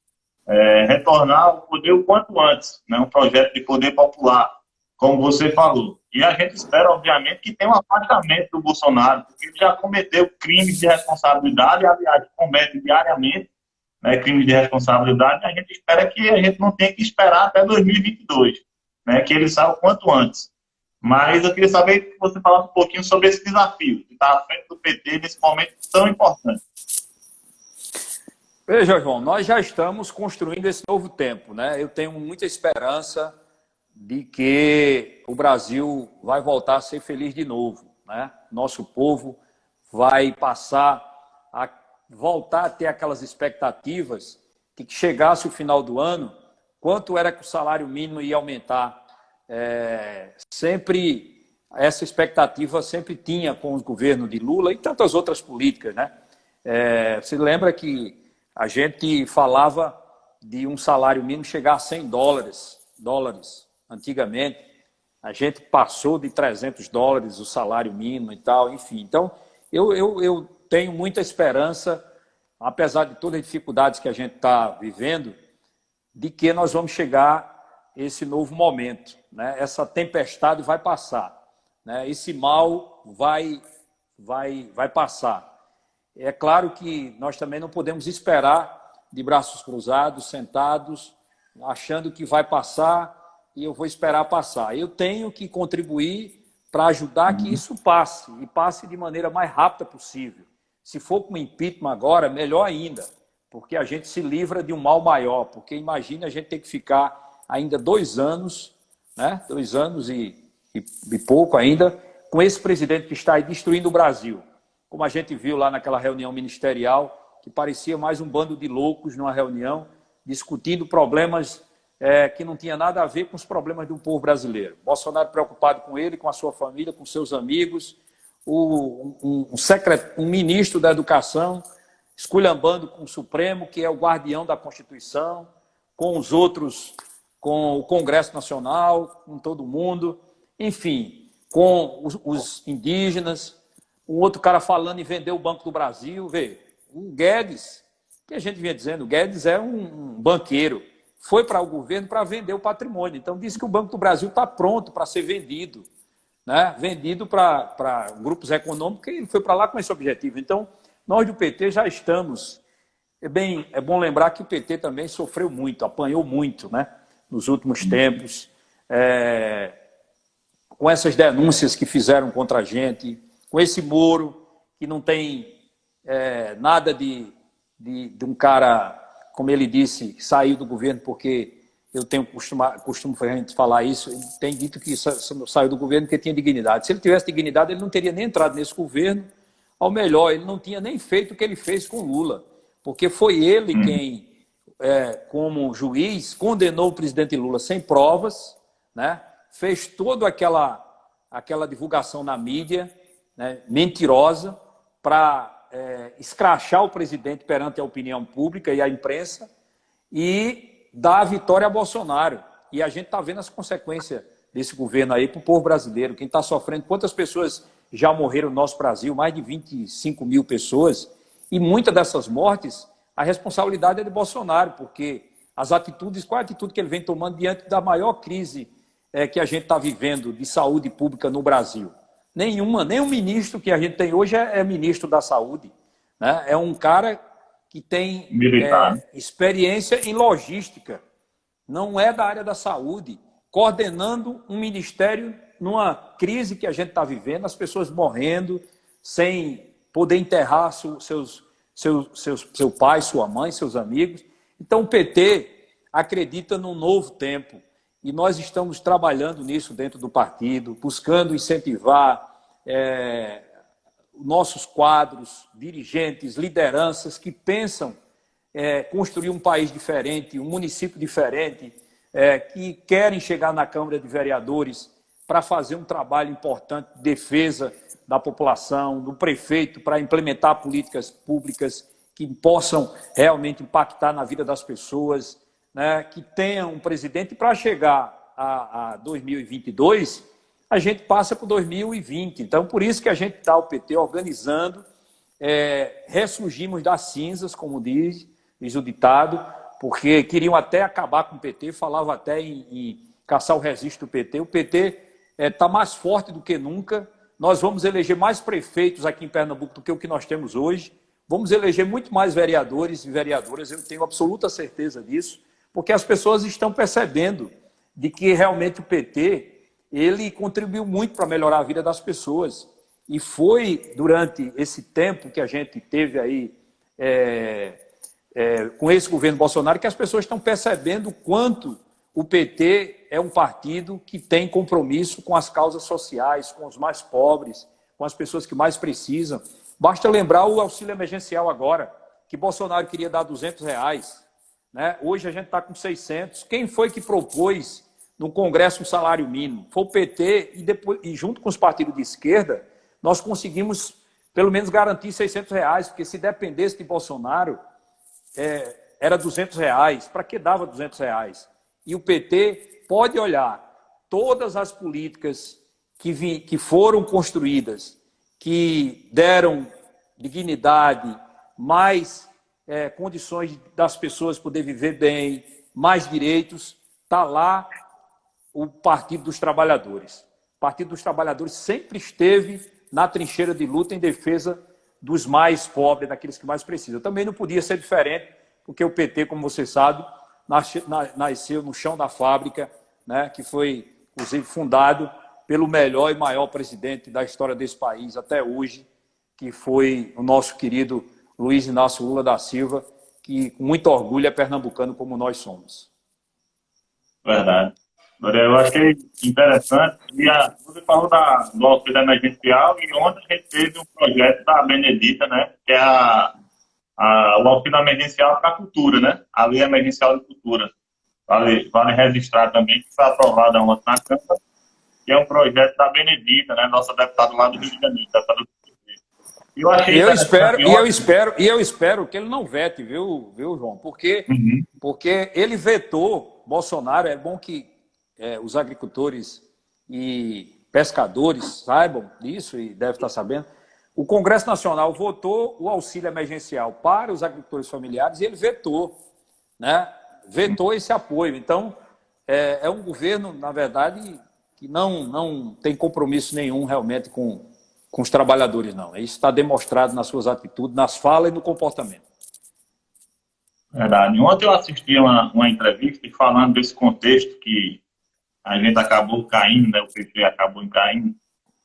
retornar ao poder o quanto antes, um projeto de poder popular, como você falou. E a gente espera, obviamente, que tenha um afastamento do Bolsonaro, porque ele já cometeu crimes de responsabilidade, aliás, comete diariamente crimes de responsabilidade, e a gente espera que a gente não tenha que esperar até 2022, que ele saia o quanto antes. Mas eu queria saber que você falasse um pouquinho sobre esse desafio, que está à frente do PT nesse momento tão importante. Veja, João, nós já estamos construindo esse novo tempo, né? Eu tenho muita esperança de que o Brasil vai voltar a ser feliz de novo, né? Nosso povo vai passar a voltar a ter aquelas expectativas de que chegasse o final do ano, quanto era que o salário mínimo ia aumentar. Sempre essa expectativa sempre tinha com o governo de Lula e tantas outras políticas, né? Você lembra que a gente falava de um salário mínimo chegar a $100 antigamente. A gente passou de $300 o salário mínimo e tal, enfim. Então, eu tenho muita esperança, apesar de todas as dificuldades que a gente está vivendo, de que nós vamos chegar a esse novo momento, né? Essa tempestade vai passar, né? Esse mal vai passar. É claro que nós também não podemos esperar de braços cruzados, sentados, achando que vai passar e eu vou esperar passar. Eu tenho que contribuir para ajudar que isso passe, e passe de maneira mais rápida possível. Se for com impeachment agora, melhor ainda, porque a gente se livra de um mal maior, porque imagine a gente ter que ficar ainda 2 anos, né? 2 anos e pouco ainda, com esse presidente que está aí destruindo o Brasil. Como a gente viu lá naquela reunião ministerial, que parecia mais um bando de loucos numa reunião, discutindo problemas que não tinha nada a ver com os problemas do povo brasileiro. Bolsonaro preocupado com ele, com a sua família, com seus amigos, um ministro da Educação esculhambando com o Supremo, que é o guardião da Constituição, com os outros, com o Congresso Nacional, com todo mundo, enfim, com os indígenas. Um outro cara falando em vender o Banco do Brasil, vê, o Guedes, que a gente vinha dizendo, o Guedes é um banqueiro, foi para o governo para vender o patrimônio. Então, disse que o Banco do Brasil está pronto para ser vendido, né? Vendido para grupos econômicos, e ele foi para lá com esse objetivo. Então, nós do PT já estamos... É bom lembrar que o PT também sofreu muito, apanhou muito, né? Nos últimos tempos, com essas denúncias que fizeram contra a gente, com esse Moro, que não tem nada de um cara, como ele disse, saiu do governo porque eu tenho costumo a gente falar isso, ele tem dito que saiu do governo porque tinha dignidade. Se ele tivesse dignidade, ele não teria nem entrado nesse governo. Ao melhor, ele não tinha nem feito o que ele fez com Lula, porque foi ele quem, como juiz, condenou o presidente Lula sem provas, né? Fez toda aquela divulgação na mídia, né, mentirosa, para escrachar o presidente perante a opinião pública e a imprensa e dar a vitória a Bolsonaro. E a gente está vendo as consequências desse governo aí para o povo brasileiro. Quem está sofrendo, quantas pessoas já morreram no nosso Brasil? Mais de 25 mil pessoas. E muitas dessas mortes, a responsabilidade é de Bolsonaro, porque as atitudes, qual é a atitude que ele vem tomando diante da maior crise que a gente está vivendo de saúde pública no Brasil? Nenhuma, nem o ministro que a gente tem hoje é ministro da saúde, né? É um cara que tem experiência em logística, não é da área da saúde, coordenando um ministério numa crise que a gente está vivendo, as pessoas morrendo, sem poder enterrar seu pai, sua mãe, seus amigos. Então o PT acredita num novo tempo e nós estamos trabalhando nisso dentro do partido, buscando incentivar nossos quadros, dirigentes, lideranças que pensam construir um país diferente, um município diferente, que querem chegar na Câmara de Vereadores para fazer um trabalho importante de defesa da população, do prefeito, para implementar políticas públicas que possam realmente impactar na vida das pessoas, né, que tenham um presidente. Para chegar a 2022, a gente passa por 2020. Então, por isso que a gente está, o PT, organizando, ressurgimos das cinzas, como diz o ditado, porque queriam até acabar com o PT, falavam até em caçar o registro do PT. O PT está mais forte do que nunca. Nós vamos eleger mais prefeitos aqui em Pernambuco do que o que nós temos hoje. Vamos eleger muito mais vereadores e vereadoras, eu tenho absoluta certeza disso, porque as pessoas estão percebendo de que realmente o PT ele contribuiu muito para melhorar a vida das pessoas. E foi durante esse tempo que a gente teve aí com esse governo Bolsonaro que as pessoas estão percebendo o quanto o PT é um partido que tem compromisso com as causas sociais, com os mais pobres, com as pessoas que mais precisam. Basta lembrar o auxílio emergencial agora, que Bolsonaro queria dar R$200, né? Hoje a gente está com 600. Quem foi que propôs no Congresso um salário mínimo? Foi o PT e junto com os partidos de esquerda, nós conseguimos pelo menos garantir R$600, porque se dependesse de Bolsonaro, era R$200. Para que dava R$200? E o PT pode olhar todas as políticas que foram construídas, que deram dignidade, mais condições das pessoas poderem viver bem, mais direitos, está lá o Partido dos Trabalhadores. O Partido dos Trabalhadores sempre esteve na trincheira de luta em defesa dos mais pobres, daqueles que mais precisam. Também não podia ser diferente, porque o PT, como você sabe, nasceu no chão da fábrica, né, que foi, inclusive, fundado pelo melhor e maior presidente da história desse país até hoje, que foi o nosso querido Luiz Inácio Lula da Silva, que com muito orgulho é pernambucano como nós somos. Verdade. Eu achei interessante. E você falou do auxílio emergencial e ontem a gente teve um projeto da Benedita, né, que é o auxílio emergencial para a cultura, né? A lei emergencial de cultura. Vale registrar também que foi aprovada ontem na Câmara, que é um projeto da Benedita, né? Nossa deputada lá do Rio de Janeiro, deputada do PT. Eu espero que ele não vete, viu, João? Porque ele vetou Bolsonaro. É bom que os agricultores e pescadores saibam disso e devem estar sabendo. O Congresso Nacional votou o auxílio emergencial para os agricultores familiares e ele vetou, né? Vetou esse apoio. Então, é um governo, na verdade, que não tem compromisso nenhum realmente com os trabalhadores, não. Isso está demonstrado nas suas atitudes, nas falas e no comportamento. Verdade. Ontem eu assisti uma entrevista falando desse contexto que a gente acabou caindo, né? O PT acabou caindo.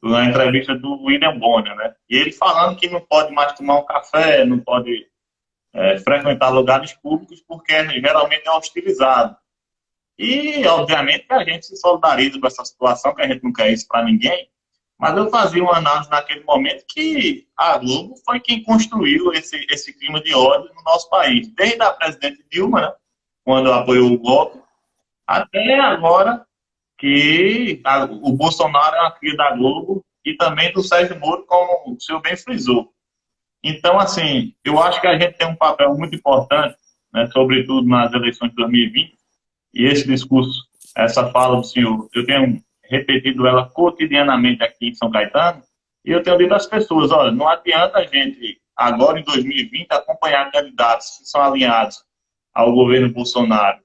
Na entrevista do William Bonner, né? E ele falando que não pode mais tomar um café, não pode frequentar lugares públicos porque geralmente é hostilizado. E, obviamente, que a gente se solidariza com essa situação, que a gente não quer isso para ninguém, mas eu fazia uma análise naquele momento que a Globo foi quem construiu esse clima de ódio no nosso país. Desde a presidente Dilma, né, quando apoiou o golpe, até agora que o Bolsonaro é uma cria da Globo e também do Sérgio Moro, como o senhor bem frisou. Então, assim, eu acho que a gente tem um papel muito importante, né, sobretudo nas eleições de 2020, e esse discurso, essa fala do senhor, eu tenho repetido ela cotidianamente aqui em São Caetano, e eu tenho dito às pessoas, olha, não adianta a gente, agora em 2020, acompanhar candidatos que são alinhados ao governo Bolsonaro,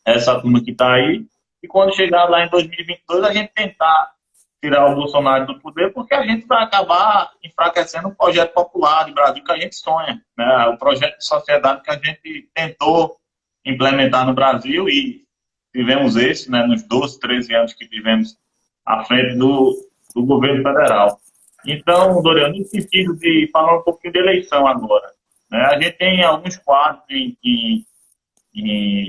essa turma que está aí, e quando chegar lá em 2022, a gente tentar tirar o Bolsonaro do poder, porque a gente vai acabar enfraquecendo o projeto popular de Brasil que a gente sonha, né? O projeto de sociedade que a gente tentou implementar no Brasil e tivemos esse, né, nos 12, 13 anos que tivemos à frente do governo federal. Então, Doriano, no sentido de falar um pouquinho de eleição agora, né? A gente tem alguns quadros em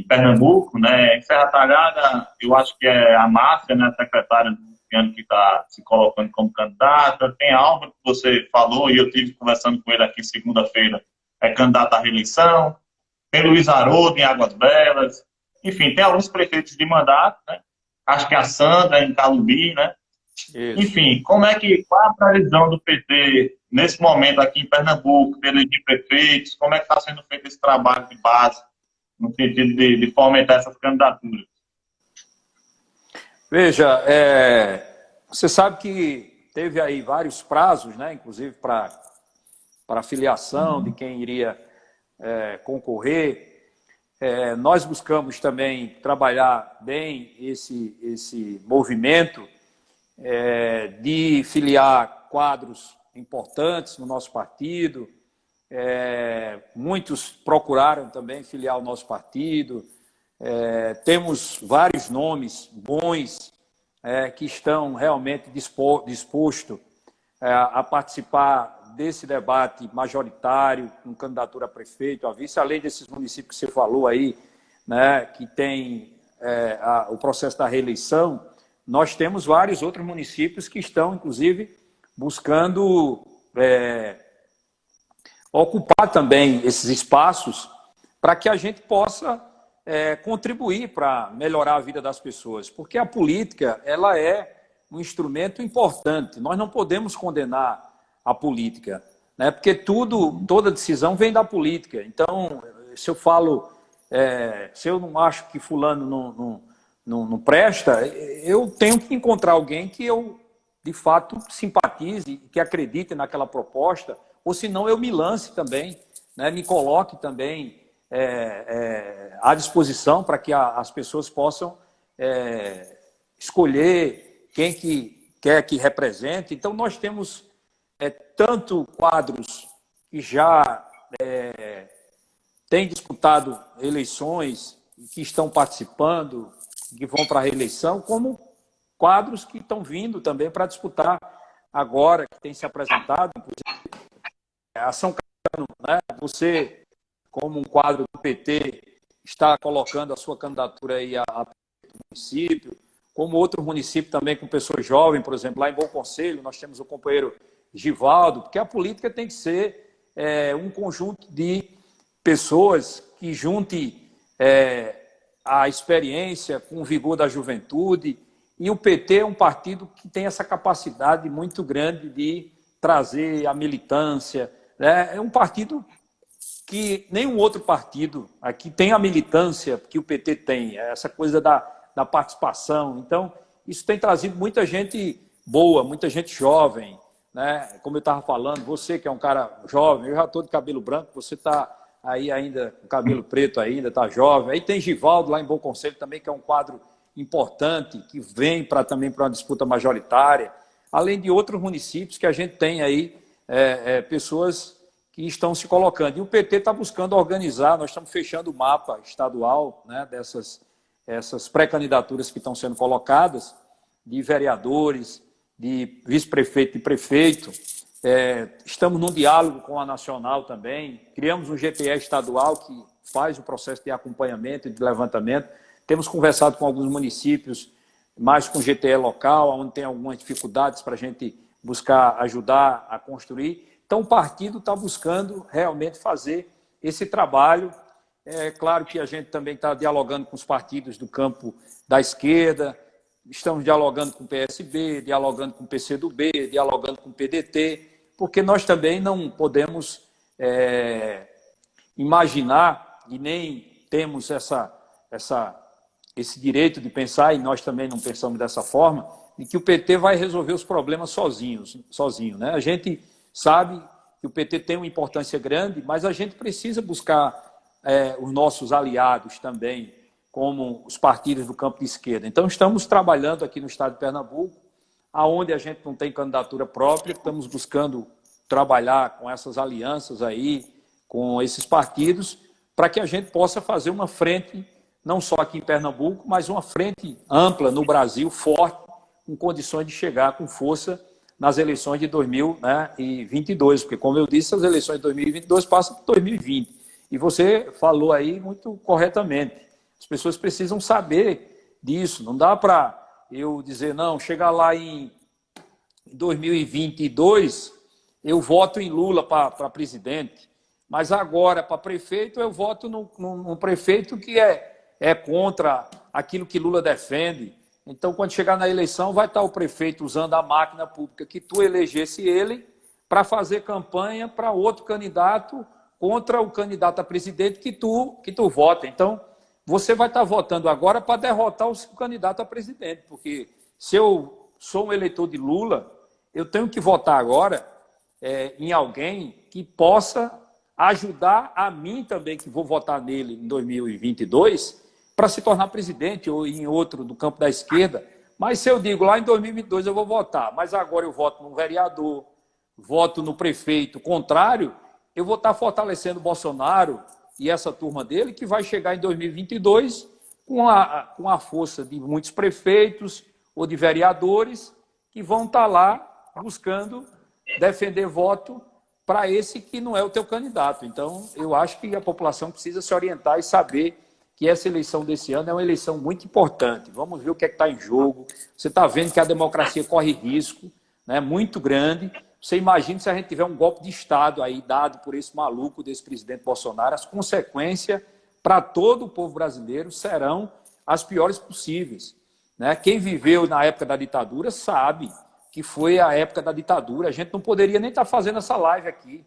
Pernambuco, né? Em Serra Talhada, eu acho que é a Márcia, né, a secretária do governo que está se colocando como candidata. Tem Álvaro, que você falou, e eu tive conversando com ele aqui segunda-feira, é candidato à reeleição. Tem Luiz Haroldo em Águas Belas. Enfim, tem alguns prefeitos de mandato, né? Acho que a Sandra em Calumbi, né? Isso. Enfim, qual é a previsão do PT nesse momento aqui em Pernambuco, de eleger prefeitos? Como é que está sendo feito esse trabalho de base, no sentido de fomentar essas candidaturas? Veja, você sabe que teve aí vários prazos, né, inclusive para filiação de quem iria concorrer. Nós buscamos também trabalhar bem esse movimento de filiar quadros importantes no nosso partido. Muitos procuraram também filiar o nosso partido. Temos vários nomes bons que estão realmente dispostos a participar desse debate majoritário, com candidatura a prefeito, a vice, além desses municípios que você falou aí, né, que tem o processo da reeleição. Nós temos vários outros municípios que estão, inclusive, buscando ocupar também esses espaços para que a gente possa contribuir para melhorar a vida das pessoas, porque a política ela é um instrumento importante. Nós não podemos condenar a política, né? Porque toda decisão vem da política. Então, se eu falo, se eu não acho que fulano não presta, eu tenho que encontrar alguém que eu, de fato, simpatize, que acredite naquela proposta, ou senão eu me lance também, né? Me coloque também à disposição para que as pessoas possam escolher quem que quer que represente. Então, nós temos tanto quadros que já têm disputado eleições, que estão participando, que vão para a reeleição, como quadros que estão vindo também para disputar agora, que tem se apresentado, inclusive a São Caetano, né? Você, como um quadro do PT, está colocando a sua candidatura aí a município, como outro município também com pessoas jovens, por exemplo, lá em Bom Conselho, nós temos o companheiro Givaldo, porque a política tem que ser um conjunto de pessoas que junte a experiência com o vigor da juventude, e o PT é um partido que tem essa capacidade muito grande de trazer a militância, né? É um partido que nenhum outro partido aqui tem a militância que o PT tem, essa coisa da participação. Então, isso tem trazido muita gente boa, muita gente jovem, né? Como eu estava falando, você que é um cara jovem, eu já estou de cabelo branco, você está aí ainda com cabelo preto ainda, está jovem. Aí tem Givaldo lá em Bom Conselho também, que é um quadro importante, que vem também para uma disputa majoritária, além de outros municípios que a gente tem aí pessoas que estão se colocando. E o PT está buscando organizar, nós estamos fechando o mapa estadual, né, essas pré-candidaturas que estão sendo colocadas, de vereadores, de vice-prefeito e prefeito. Estamos num diálogo com a Nacional também, criamos um GPE estadual que faz o processo de acompanhamento e de levantamento. Temos conversado com alguns municípios, mais com GTE local, onde tem algumas dificuldades para a gente buscar ajudar a construir. Então, o partido está buscando realmente fazer esse trabalho. É claro que a gente também está dialogando com os partidos do campo da esquerda, estamos dialogando com o PSB, dialogando com o PCdoB, dialogando com o PDT, porque nós também não podemos imaginar, e nem temos esse direito de pensar, e nós também não pensamos dessa forma, de que o PT vai resolver os problemas sozinho, né? A gente sabe que o PT tem uma importância grande, mas a gente precisa buscar os nossos aliados também, como os partidos do campo de esquerda. Então, estamos trabalhando aqui no estado de Pernambuco, aonde a gente não tem candidatura própria, estamos buscando trabalhar com essas alianças aí, com esses partidos, para que a gente possa fazer uma frente, não só aqui em Pernambuco, mas uma frente ampla no Brasil, forte, com condições de chegar com força nas eleições de 2022, porque, como eu disse, as eleições de 2022 passam por 2020. E você falou aí muito corretamente. As pessoas precisam saber disso. Não dá para eu dizer, não, chegar lá em 2022, eu voto em Lula para presidente, mas agora, para prefeito, eu voto num prefeito que é contra aquilo que Lula defende. Então, quando chegar na eleição, vai estar o prefeito usando a máquina pública que tu elegesse ele para fazer campanha para outro candidato contra o candidato a presidente que tu vota. Então, você vai estar votando agora para derrotar o seu candidato a presidente, porque se eu sou um eleitor de Lula, eu tenho que votar agora em alguém que possa ajudar a mim também, que vou votar nele em 2022, para se tornar presidente ou em outro do campo da esquerda. Mas se eu digo lá em 2022 eu vou votar, mas agora eu voto no vereador, voto no prefeito contrário, eu vou estar fortalecendo o Bolsonaro e essa turma dele, que vai chegar em 2022 com a força de muitos prefeitos ou de vereadores que vão estar lá buscando defender voto para esse que não é o teu candidato. Então, eu acho que a população precisa se orientar e saber que essa eleição desse ano é uma eleição muito importante. Vamos ver o que é que está em jogo. Você está vendo que a democracia corre risco, né, muito grande. Você imagina se a gente tiver um golpe de Estado aí dado por esse maluco desse presidente Bolsonaro, as consequências para todo o povo brasileiro serão as piores possíveis, né? Quem viveu na época da ditadura sabe que foi a época da ditadura. A gente não poderia nem estar fazendo essa live aqui,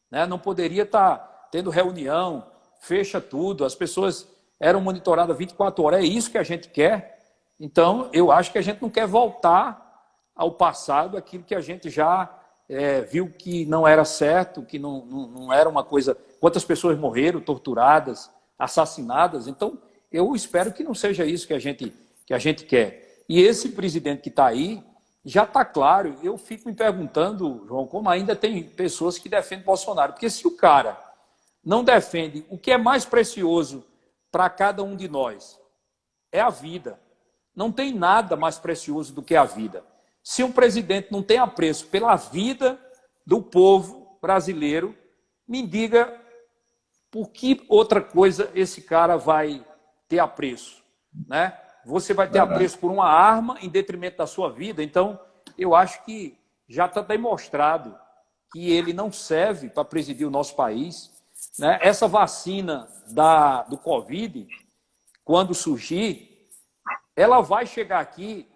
né? Não poderia estar tendo reunião, fecha tudo, as pessoas eram monitoradas 24 horas. É isso que a gente quer? Então, eu acho que a gente não quer voltar ao passado, aquilo que a gente já viu que não era certo, que não era uma coisa... Quantas pessoas morreram, torturadas, assassinadas? Então, eu espero que não seja isso que a gente quer. E esse presidente que está aí, já está claro. Eu fico me perguntando, João, como ainda tem pessoas que defendem Bolsonaro. Porque se o cara não defende o que é mais precioso para cada um de nós, é a vida. Não tem nada mais precioso do que a vida. Se um presidente não tem apreço pela vida do povo brasileiro, me diga por que outra coisa esse cara vai ter apreço, né? Você vai ter apreço por uma arma em detrimento da sua vida. Então, eu acho que já está demonstrado que ele não serve para presidir o nosso país, né? Essa vacina do Covid, quando surgir, ela vai chegar aqui,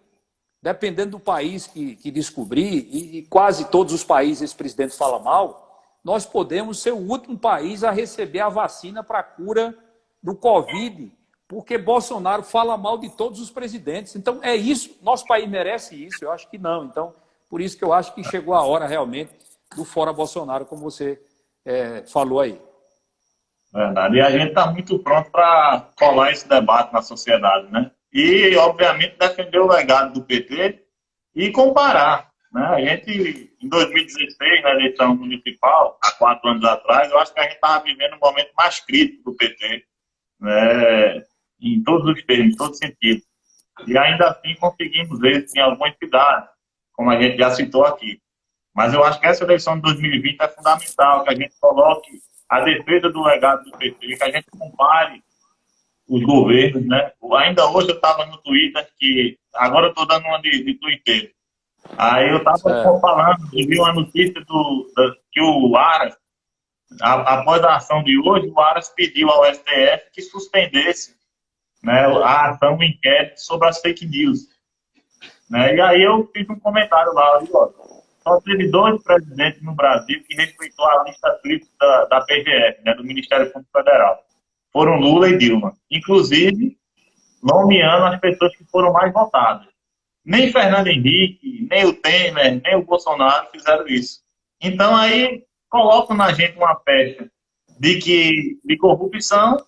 dependendo do país que descobrir, e quase todos os países esse presidente fala mal, nós podemos ser o último país a receber a vacina para a cura do Covid, porque Bolsonaro fala mal de todos os presidentes. Então, é isso, nosso país merece isso? Eu acho que não. Então, por isso que eu acho que chegou a hora realmente do fora Bolsonaro, como você falou aí. Verdade. E a gente está muito pronto para colar esse debate na sociedade, né? E, obviamente, defender o legado do PT e comparar, né? A gente, em 2016, na eleição municipal, há 4 anos atrás, eu acho que a gente estava vivendo um momento mais crítico do PT, né? Em todos os termos, em todos os sentidos. E ainda assim conseguimos ver em algumas cidades, como a gente já citou aqui. Mas eu acho que essa eleição de 2020 é fundamental, que a gente coloque a defesa do legado do PT, que a gente compare os governos, né? Ainda hoje eu estava no Twitter, que agora eu estou dando uma de Twitter. Aí eu estava falando, eu vi uma notícia que o Aras, após a ação de hoje, o Aras pediu ao STF que suspendesse, né, a ação, o inquérito sobre as fake news. Né? E aí eu fiz um comentário lá, só teve 2 presidentes no Brasil que respeitou a lista tríplice da PGF, né, do Ministério Público Federal. Foram Lula e Dilma. Inclusive, nomeando as pessoas que foram mais votadas. Nem Fernando Henrique, nem o Temer, nem o Bolsonaro fizeram isso. Então aí colocam na gente uma pecha de corrupção,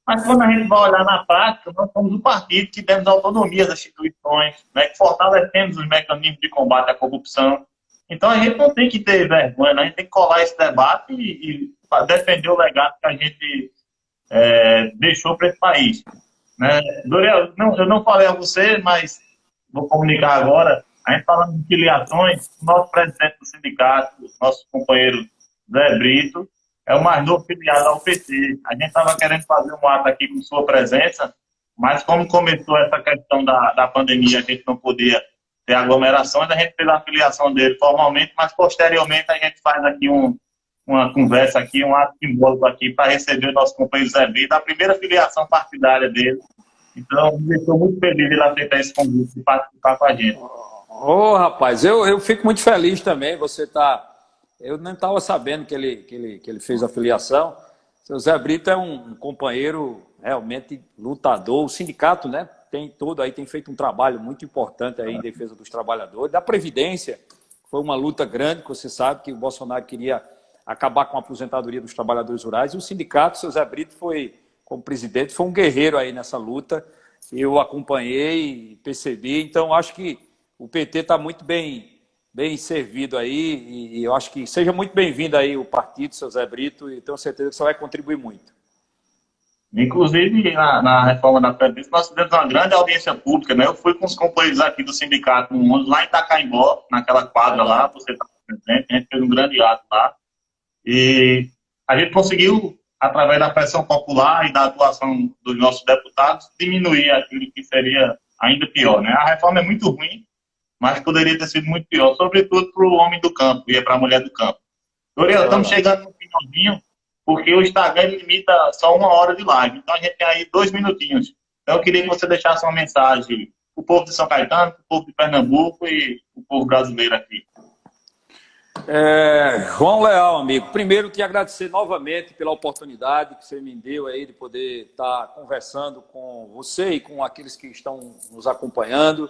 mas quando a gente vai olhar na prática, nós somos um partido que demos autonomia às instituições, né, que fortalecemos os mecanismos de combate à corrupção. Então a gente não tem que ter vergonha, né? A gente tem que colar esse debate e defender o legado que a gente deixou para esse país. Né? Doriel, eu não falei a você, mas vou comunicar agora. A gente falando de filiações, o nosso presidente do sindicato, nosso companheiro Zé Brito, é o mais novo filiado ao PT. A gente estava querendo fazer um ato aqui com sua presença, mas como começou essa questão da pandemia, a gente não podia ter aglomerações, a gente fez a filiação dele formalmente, mas posteriormente a gente faz aqui uma conversa aqui, um ato simbólico aqui para receber o nosso companheiro Zé Brito, a primeira filiação partidária dele. Então, eu estou muito feliz de ele aceitar esse convite de participar com a gente. Rapaz, eu fico muito feliz também. Eu não estava sabendo que ele fez a filiação. Seu Zé Brito é um companheiro realmente lutador. O sindicato, né, tem feito um trabalho muito importante aí em defesa dos trabalhadores. Da Previdência, foi uma luta grande, que você sabe que o Bolsonaro queria acabar com a aposentadoria dos trabalhadores rurais. E o sindicato, seu Zé Brito, como presidente, foi um guerreiro aí nessa luta. Eu acompanhei, percebi. Então, acho que o PT está muito bem servido aí, e eu acho que seja muito bem-vindo aí o partido, seu Zé Brito, e tenho certeza que você vai contribuir muito. Inclusive, na reforma da Previdência, nós tivemos uma grande audiência pública, né? Eu fui com os companheiros aqui do sindicato lá em Itacaimbó, naquela quadra lá, você está presente, a gente fez um grande ato lá, e a gente conseguiu, através da pressão popular e da atuação dos nossos deputados, diminuir aquilo que seria ainda pior, né? A reforma é muito ruim, mas poderia ter sido muito pior, sobretudo para o homem do campo e para a mulher do campo. Doriel, estamos chegando no finalzinho, porque o Instagram limita só 1 hora de live, então a gente tem aí 2 minutinhos. Então eu queria que você deixasse uma mensagem para o povo de São Caetano, para o povo de Pernambuco e o povo brasileiro aqui. João Leal, amigo, primeiro te agradecer novamente pela oportunidade que você me deu aí de poder estar conversando com você e com aqueles que estão nos acompanhando.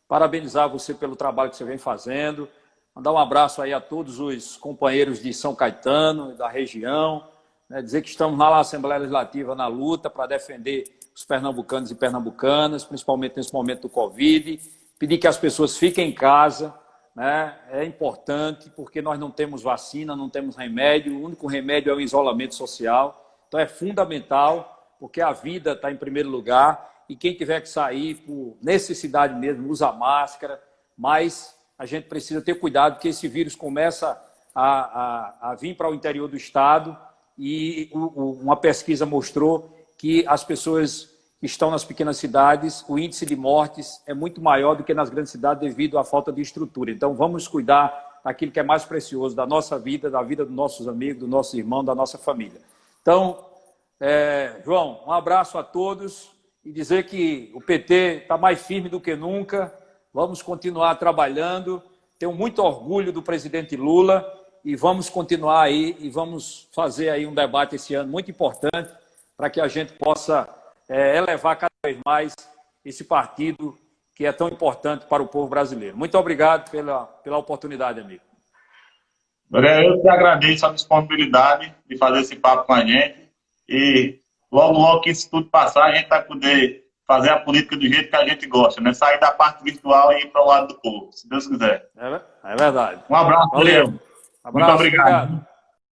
Parabenizar você pelo trabalho que você vem fazendo. Mandar um abraço aí a todos os companheiros de São Caetano, da região. Né, dizer que estamos lá na Assembleia Legislativa na luta para defender os pernambucanos e pernambucanas, principalmente nesse momento do Covid. Pedir que as pessoas fiquem em casa. Né, é importante porque nós não temos vacina, não temos remédio. O único remédio é o isolamento social. Então é fundamental, porque a vida está em primeiro lugar. E quem tiver que sair por necessidade mesmo, usa máscara, mas a gente precisa ter cuidado, porque esse vírus começa a vir para o interior do estado e uma pesquisa mostrou que as pessoas que estão nas pequenas cidades, o índice de mortes é muito maior do que nas grandes cidades devido à falta de estrutura. Então vamos cuidar daquilo que é mais precioso, da nossa vida, da vida dos nossos amigos, do nosso irmão, da nossa família. Então, João, um abraço a todos. E dizer que o PT está mais firme do que nunca, vamos continuar trabalhando, tenho muito orgulho do presidente Lula e vamos continuar aí e vamos fazer aí um debate esse ano muito importante para que a gente possa elevar cada vez mais esse partido que é tão importante para o povo brasileiro. Muito obrigado pela oportunidade, amigo. Eu te agradeço a disponibilidade de fazer esse papo com a gente e logo que isso tudo passar, a gente vai poder fazer a política do jeito que a gente gosta, né? Sair da parte virtual e ir para o lado do povo, se Deus quiser. É verdade. Um abraço, valeu. Muito obrigado.